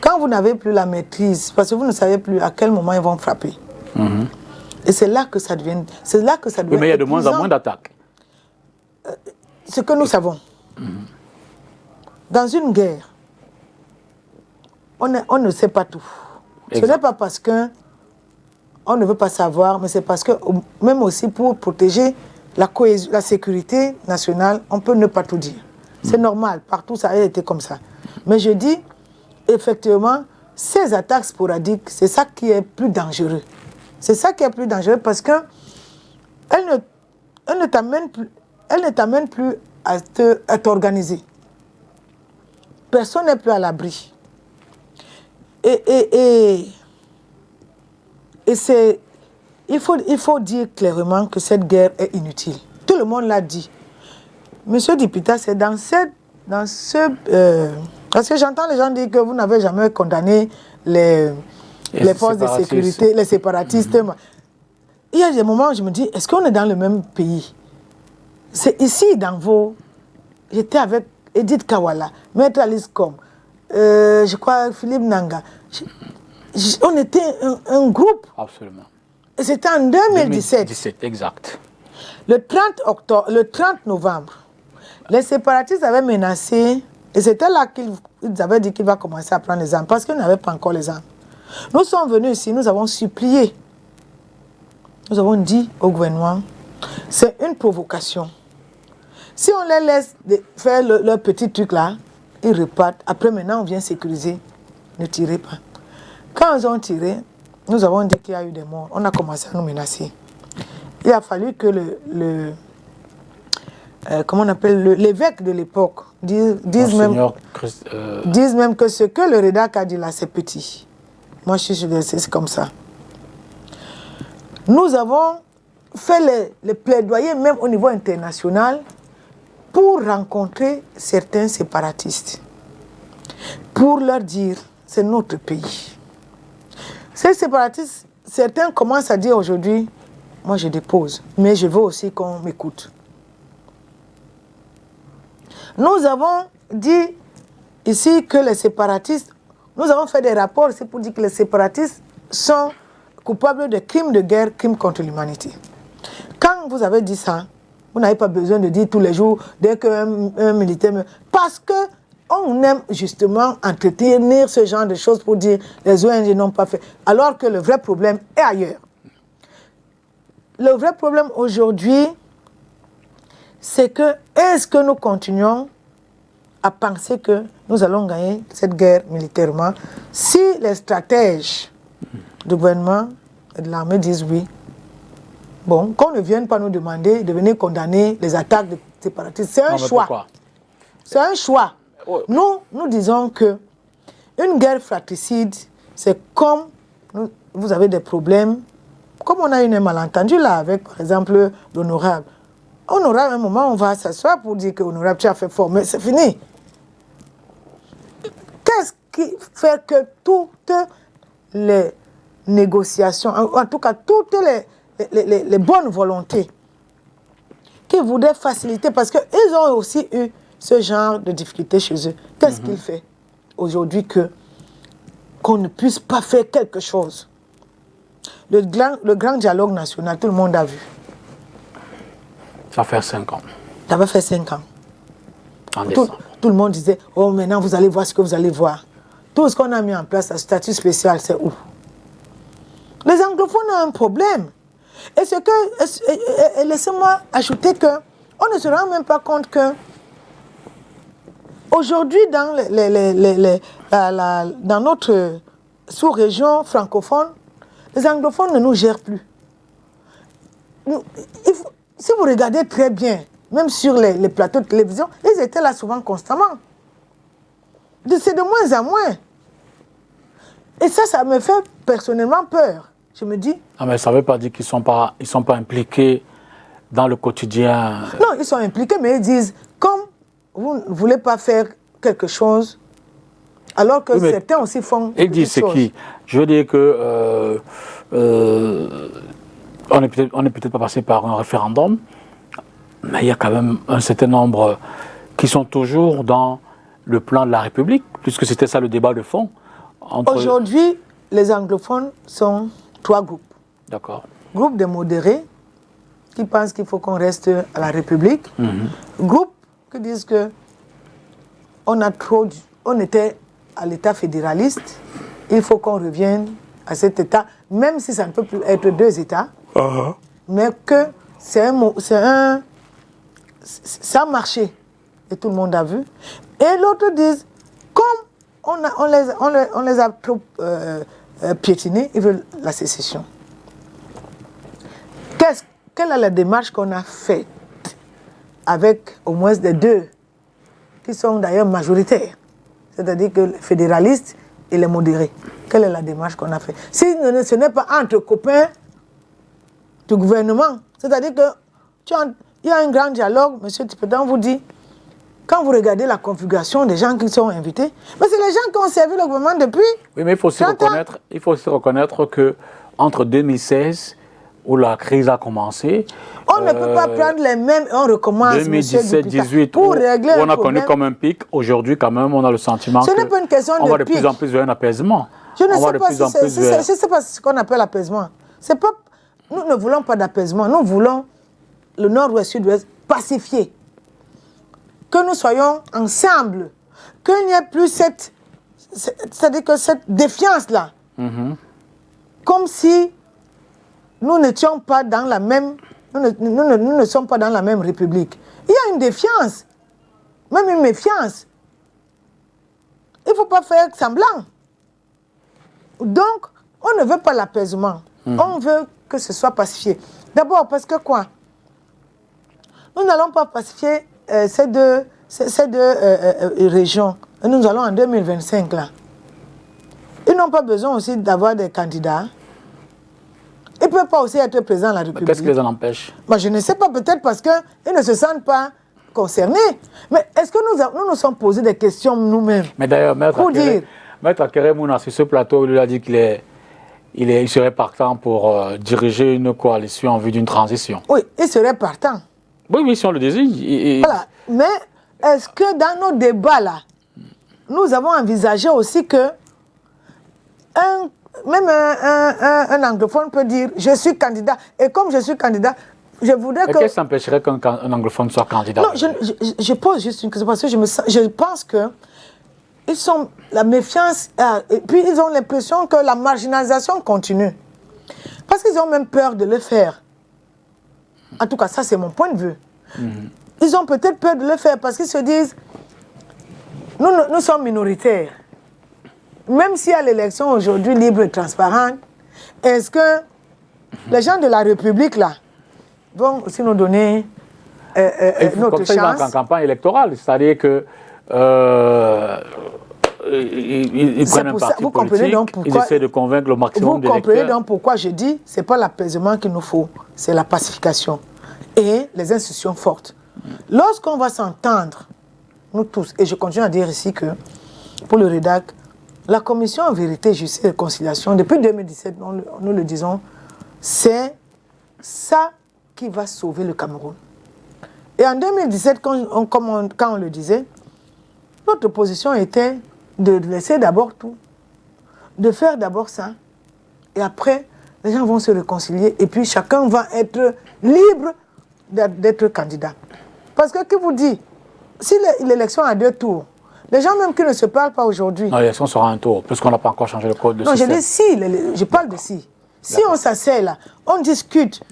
Quand vous n'avez plus la maîtrise, parce que vous ne savez plus à quel moment ils vont frapper. Et c'est là que ça devient. Oui, mais il y a de moins en moins d'attaques. Ce que nous savons. Dans une guerre, on ne sait pas tout. Exact. Ce n'est pas parce qu'on ne veut pas savoir, mais c'est parce que, même aussi pour protéger la cohésion, la sécurité nationale, on peut ne pas tout dire. C'est normal, partout ça a été comme ça. Mais je dis, effectivement, ces attaques sporadiques, c'est ça qui est plus dangereux. C'est ça qui est plus dangereux parce que elle ne t'amène plus à t'organiser. Personne n'est plus à l'abri. Et il faut dire clairement que cette guerre est inutile. Tout le monde l'a dit. Monsieur Dipita, c'est parce que j'entends les gens dire que vous n'avez jamais condamné les forces de sécurité, les séparatistes. Il y a des moments où je me dis, est-ce qu'on est dans le même pays? C'est ici, dans vos... J'étais avec Edith Kawala, Maître Alice Com, je crois Philippe Nanga. On était un groupe. Absolument. Et c'était en 2017. 2017, exact. Le 30 novembre, les séparatistes avaient menacé, et c'était là qu'ils avaient dit qu'ils vont commencer à prendre les armes, parce qu'ils n'avaient pas encore les armes. Nous sommes venus ici, nous avons supplié, nous avons dit au gouvernement, c'est une provocation. Si on les laisse faire leur petit truc là, ils repartent. Après, maintenant, on vient sécuriser. Ne tirez pas. Quand ils ont tiré, nous avons dit qu'il y a eu des morts. On a commencé à nous menacer. Il a fallu que l'évêque de l'époque dise même que ce que le rédac a dit là, c'est petit. Moi, je suis sûr que c'est comme ça. Nous avons fait les plaidoyers, même au niveau international, pour rencontrer certains séparatistes, pour leur dire, c'est notre pays. Ces séparatistes, certains commencent à dire aujourd'hui, moi je dépose, mais je veux aussi qu'on m'écoute. Nous avons dit ici que les séparatistes, nous avons fait des rapports ici pour dire que les séparatistes sont coupables de crimes de guerre, crimes contre l'humanité. Quand vous avez dit ça, vous n'avez pas besoin de dire tous les jours, dès qu'un militaire... Parce qu'on aime justement entretenir ce genre de choses pour dire les ONG n'ont pas fait. Alors que le vrai problème est ailleurs. Le vrai problème aujourd'hui, c'est que est-ce que nous continuons à penser que nous allons gagner cette guerre militairement si les stratèges du gouvernement et de l'armée disent oui? Bon, qu'on ne vienne pas nous demander de venir condamner les attaques des séparatistes. C'est un choix. C'est un choix. Ouais. Nous disons que une guerre fratricide, c'est comme vous avez des problèmes, comme on a eu un malentendu là avec, par exemple, l'honorable. Honorable, à un moment, on va s'asseoir pour dire que honorable, tu as fait fort, mais c'est fini. Qu'est-ce qui fait que toutes les négociations, en tout cas toutes les bonnes volontés qui voulaient faciliter, parce qu'ils ont aussi eu ce genre de difficultés chez eux, qu'est-ce qu'il fait aujourd'hui qu'on ne puisse pas faire quelque chose? Le grand dialogue national, tout le monde a vu. Ça fait 5 ans. Ça va faire 5 ans. En décembre. Tout le monde disait, oh maintenant vous allez voir ce que vous allez voir. Tout ce qu'on a mis en place, le statut spécial, c'est où? Les anglophones ont un problème. Et laissez-moi ajouter que on ne se rend même pas compte que aujourd'hui, dans, dans notre sous-région francophone, les anglophones ne nous gèrent plus. Si vous regardez très bien, même sur les plateaux de télévision, ils étaient là souvent constamment. C'est de moins en moins. Et ça me fait personnellement peur. Je me dis... Ah, mais ça ne veut pas dire qu'ils sont pas impliqués dans le quotidien. Non, ils sont impliqués, mais ils disent, comme vous ne voulez pas faire quelque chose, alors que oui, certains aussi font quelque chose. Ils disent c'est qui? Je veux dire que on n'est peut-être pas passé par un référendum, mais il y a quand même un certain nombre qui sont toujours dans le plan de la République, puisque c'était ça le débat de fond. Aujourd'hui, les anglophones sont 3 groupes. D'accord. Groupe des modérés, qui pensent qu'il faut qu'on reste à la République. Groupe qui disent que on était à l'État fédéraliste, il faut qu'on revienne à cet État, même si ça ne peut plus être 2 États, mais que ça a marché, et tout le monde a vu. Et l'autre disent, comme on les a trop piétinés, ils veulent la sécession. Quelle est la démarche qu'on a faite avec au moins des 2, qui sont d'ailleurs majoritaires, c'est-à-dire que les fédéralistes et les modérés. Quelle est la démarche qu'on a faite? Si ce n'est pas entre copains du gouvernement, c'est-à-dire qu'il y a un grand dialogue, M. Tippedan vous dit, quand vous regardez la configuration des gens qui sont invités, mais c'est les gens qui ont servi le gouvernement depuis. Oui, mais il faut aussi reconnaître que entre 2016, où la crise a commencé, on ne peut pas prendre les mêmes et on recommence. 2017-18, pour régler on a connu comme un pic. Aujourd'hui, quand même, on a le sentiment ce n'est pas une question on va de pic. plus en plus vers un apaisement. Je ne sais pas ce qu'on appelle apaisement. Nous ne voulons pas d'apaisement. Nous voulons le nord-ouest, sud-ouest pacifié. Que nous soyons ensemble. Qu'il n'y ait plus cette défiance-là. Comme si nous n'étions pas dans la même... Nous ne sommes pas dans la même république. Il y a une défiance, même une méfiance. Il ne faut pas faire semblant. Donc, on ne veut pas l'apaisement. On veut que ce soit pacifié. D'abord, parce que quoi? Nous n'allons pas pacifier ces deux régions. Nous allons en 2025 là. Ils n'ont pas besoin aussi d'avoir des candidats. Ils ne peuvent pas aussi être présents à la République. Qu'est-ce qui les en empêche? Je ne sais pas, peut-être parce qu'ils ne se sentent pas concernés. Mais est-ce que nous nous sommes posé des questions nous-mêmes? Mais d'ailleurs, Maître Akere Mouna, sur ce plateau, il lui a dit qu'il serait partant pour diriger une coalition en vue d'une transition. Oui, il serait partant. Oui, si on le désire. Voilà. Mais est-ce que dans nos débats là, nous avons envisagé aussi que même un anglophone peut dire « je suis candidat ». Et comme je suis candidat, je voudrais que... Qu'est-ce qui empêcherait qu'un anglophone soit candidat? Non, je pose juste une question parce que je pense que ils sont la méfiance, et puis ils ont l'impression que la marginalisation continue. Parce qu'ils ont même peur de le faire. En tout cas, ça c'est mon point de vue. Ils ont peut-être peur de le faire parce qu'ils se disent « nous sommes minoritaires ». Même s'il y a l'élection aujourd'hui libre et transparente, est-ce que les gens de la République, là, vont aussi nous donner notre chance? En campagne électorale, c'est-à-dire que ils prennent un parti politique, ils essaient de convaincre le maximum d'électeurs. Vous comprenez donc pourquoi je dis, ce n'est pas l'apaisement qu'il nous faut, c'est la pacification et les institutions fortes. Lorsqu'on va s'entendre, nous tous, et je continue à dire ici que, pour le REDAC, la commission en vérité, justice et réconciliation, depuis 2017, nous le disons, c'est ça qui va sauver le Cameroun. Et Et en 2017, quand on le disait, notre position était de laisser d'abord tout, de faire d'abord ça, et après, les gens vont se réconcilier, et puis chacun va être libre d'être candidat. Parce que, qui vous dit, si l'élection a 2 tours, les gens même qui ne se parlent pas aujourd'hui... Non, l'élection sera un tour, puisqu'on n'a pas encore changé le code de système. Non, je dis si, je parle de si. Si on s'assied là, on discute.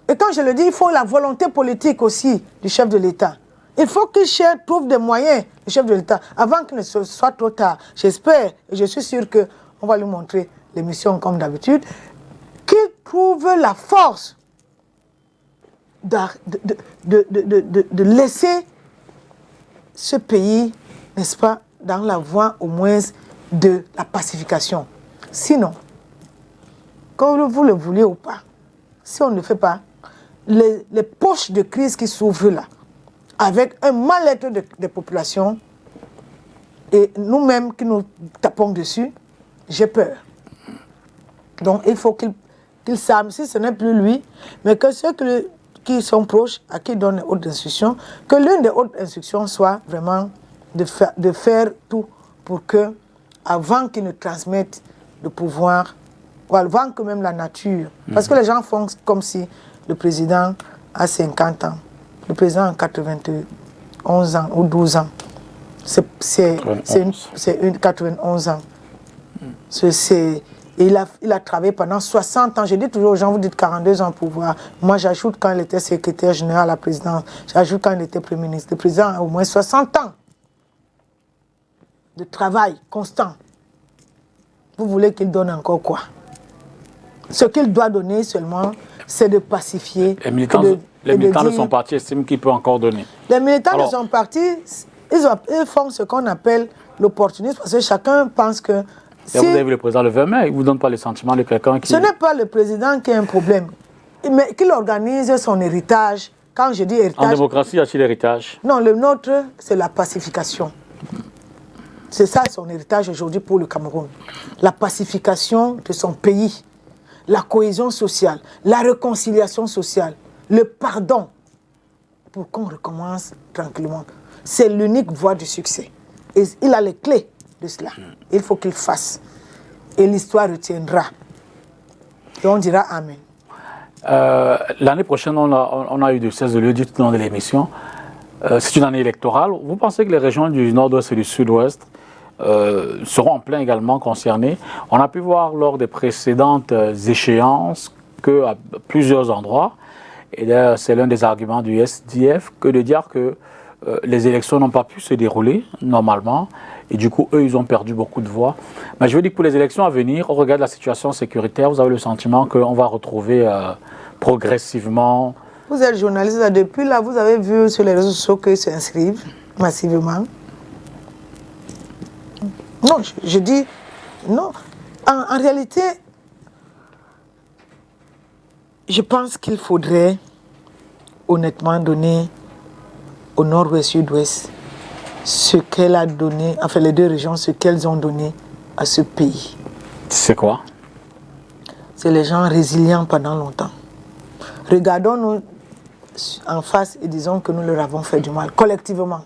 Et quand je le dis, il faut la volonté politique aussi du chef de l'État. Il faut qu'il trouve des moyens, le chef de l'État, avant qu'il ne soit trop tard. J'espère, et je suis sûr qu'on va lui montrer l'émission comme d'habitude, qu'il trouve la force de laisser ce pays, n'est-ce pas, dans la voie au moins de la pacification. Sinon, comme vous le voulez ou pas, si on ne fait pas, les poches de crise qui s'ouvrent là, avec un mal-être des populations, et nous-mêmes qui nous tapons dessus, j'ai peur. Donc il faut qu'il sache, si ce n'est plus lui, mais que ceux qui sont proches, à qui donnent les hautes instructions, que l'une des hautes instructions soit vraiment de faire tout pour que, avant qu'ils ne transmettent le pouvoir, ou avant que même la nature, parce que les gens font comme si le président a 50 ans, le président a 91 ans ou 12 ans, c'est 91 ans. Il a travaillé pendant 60 ans. Je dis toujours aux gens, vous dites 42 ans au pouvoir. Moi, j'ajoute quand il était secrétaire général à la présidence. J'ajoute quand il était Premier ministre. Le président a au moins 60 ans de travail constant. Vous voulez qu'il donne encore quoi? Ce qu'il doit donner seulement, c'est de pacifier. Les militants de son parti estiment qu'il peut encore donner. Les militants de son parti, ils font ce qu'on appelle l'opportunisme, parce que chacun pense que... Vous avez vu le président le 20 mai, il ne vous donne pas le sentiment de quelqu'un qui... Ce n'est pas le président qui a un problème, mais qu'il organise son héritage. Quand je dis héritage... En démocratie, y a-t-il l'héritage? Non, le nôtre, c'est la pacification. C'est ça son héritage aujourd'hui pour le Cameroun. La pacification de son pays, la cohésion sociale, la réconciliation sociale, le pardon, pour qu'on recommence tranquillement. C'est l'unique voie du succès. Et il a les clés de cela. Il faut qu'il fasse. Et l'histoire retiendra. Et on dira Amen. L'année prochaine, on a eu de cesse de le dire tout au long de l'émission. C'est une année électorale. Vous pensez que les régions du nord-ouest et du sud-ouest seront en plein également concernées? On a pu voir lors des précédentes échéances qu'à plusieurs endroits, et d'ailleurs c'est l'un des arguments du SDF, que de dire que les élections n'ont pas pu se dérouler normalement, et du coup, eux, ils ont perdu beaucoup de voix. Mais je veux dire que pour les élections à venir, au regard de la situation sécuritaire, vous avez le sentiment qu'on va retrouver progressivement... Vous êtes journaliste, depuis là, vous avez vu sur les réseaux sociaux qu'ils s'inscrivent massivement. Non, je dis, non. En réalité, je pense qu'il faudrait honnêtement donner au nord-ouest, sud-ouest, ce qu'elle a donné, enfin les deux régions, ce qu'elles ont donné à ce pays. C'est quoi? C'est les gens résilients pendant longtemps. Regardons-nous en face et disons que nous leur avons fait du mal, collectivement.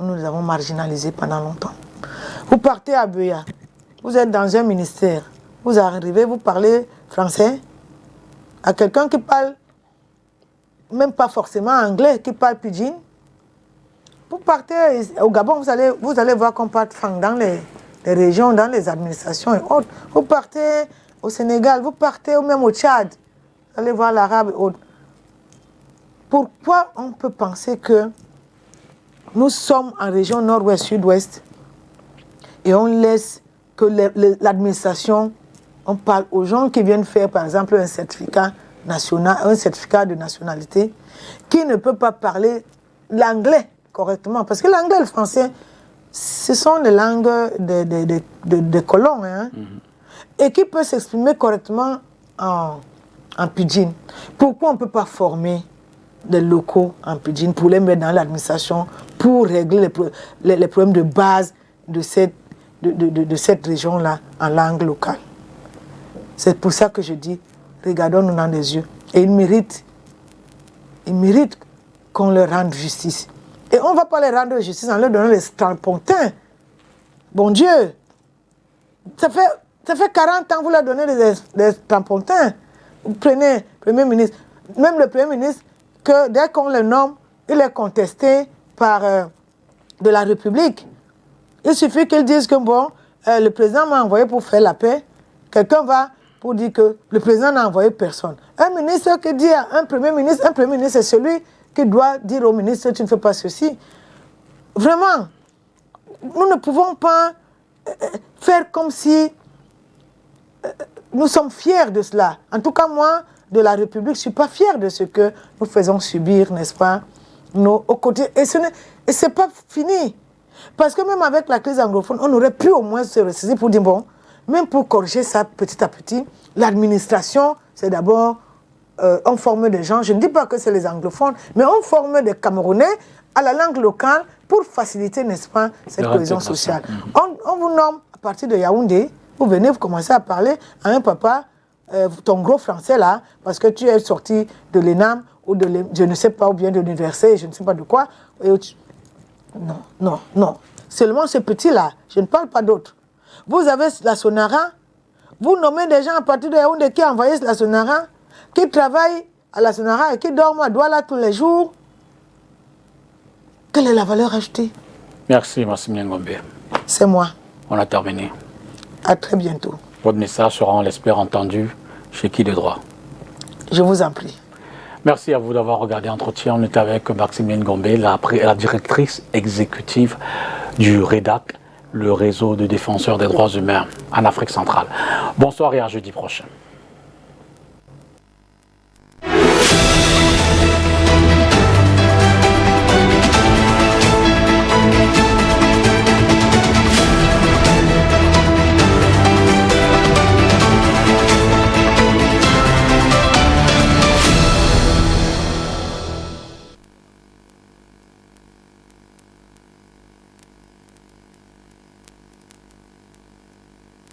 Nous les avons marginalisés pendant longtemps. Vous partez à Buea, vous êtes dans un ministère, vous arrivez, vous parlez français à quelqu'un qui parle, même pas forcément anglais, qui parle pidgin. Vous partez au Gabon, vous allez voir qu'on parle fang dans les régions, dans les administrations et autres. Vous partez au Sénégal, vous partez même au Tchad, vous allez voir l'arabe et autres. Pourquoi on peut penser que nous sommes en région nord-ouest, sud-ouest et on laisse que l'administration, on parle aux gens qui viennent faire par exemple un certificat national, un certificat de nationalité, qui ne peut pas parler l'anglais correctement. Parce que l'anglais et le français, ce sont les langues des colons. Hein, et qui peut s'exprimer correctement en pidgin. Pourquoi on ne peut pas former des locaux en pidgin pour les mettre dans l'administration, pour régler les problèmes de base de cette région-là en langue locale? C'est pour ça que je dis, regardons-nous dans les yeux. Et ils méritent ils méritent qu'on leur rende justice. Et on ne va pas les rendre justice en leur donnant des strapontins. Bon Dieu, ça fait 40 ans que vous leur donnez des strapontins. Vous prenez le Premier ministre, même le Premier ministre, que dès qu'on le nomme, il est contesté par de la République. Il suffit qu'ils disent que bon, le président m'a envoyé pour faire la paix. Quelqu'un va pour dire que le président n'a envoyé personne. Un ministre qui dit à un premier ministre c'est celui qui doit dire au ministre tu ne fais pas ceci. Vraiment, nous ne pouvons pas faire comme si nous sommes fiers de cela. En tout cas, moi, de la République, je ne suis pas fier de ce que nous faisons subir, n'est-ce pas, aux côtés. Et ce n'est pas fini. Parce que même avec la crise anglophone, on aurait pu au moins se ressaisir pour dire, bon, même pour corriger ça petit à petit, l'administration, c'est d'abord, on forme des gens, je ne dis pas que c'est les anglophones, mais on forme des Camerounais à la langue locale pour faciliter, n'est-ce pas, cette cohésion sociale. On vous nomme à partir de Yaoundé, vous venez, vous commencez à parler à un papa, ton gros français là, parce que tu es sorti de l'ENAM ou de je ne sais pas, ou bien de l'université, je ne sais pas de quoi. Non, non, non. Seulement ce petit-là, je ne parle pas d'autres. Vous avez la Sonara, vous nommez des gens à partir de Yaoundé qui envoyent la Sonara, qui travaillent à la Sonara et qui dorment à Douala tous les jours. Quelle est la valeur ajoutée? Merci, Maximilien Ngombe. C'est moi. On a terminé. À très bientôt. Votre message sera, on l'espère, entendu chez qui de droit. Je vous en prie. Merci à vous d'avoir regardé Entretien. On est avec Maximilien Ngombe, la directrice exécutive du REDAC, le réseau de défenseurs des droits humains en Afrique centrale. Bonsoir et à jeudi prochain.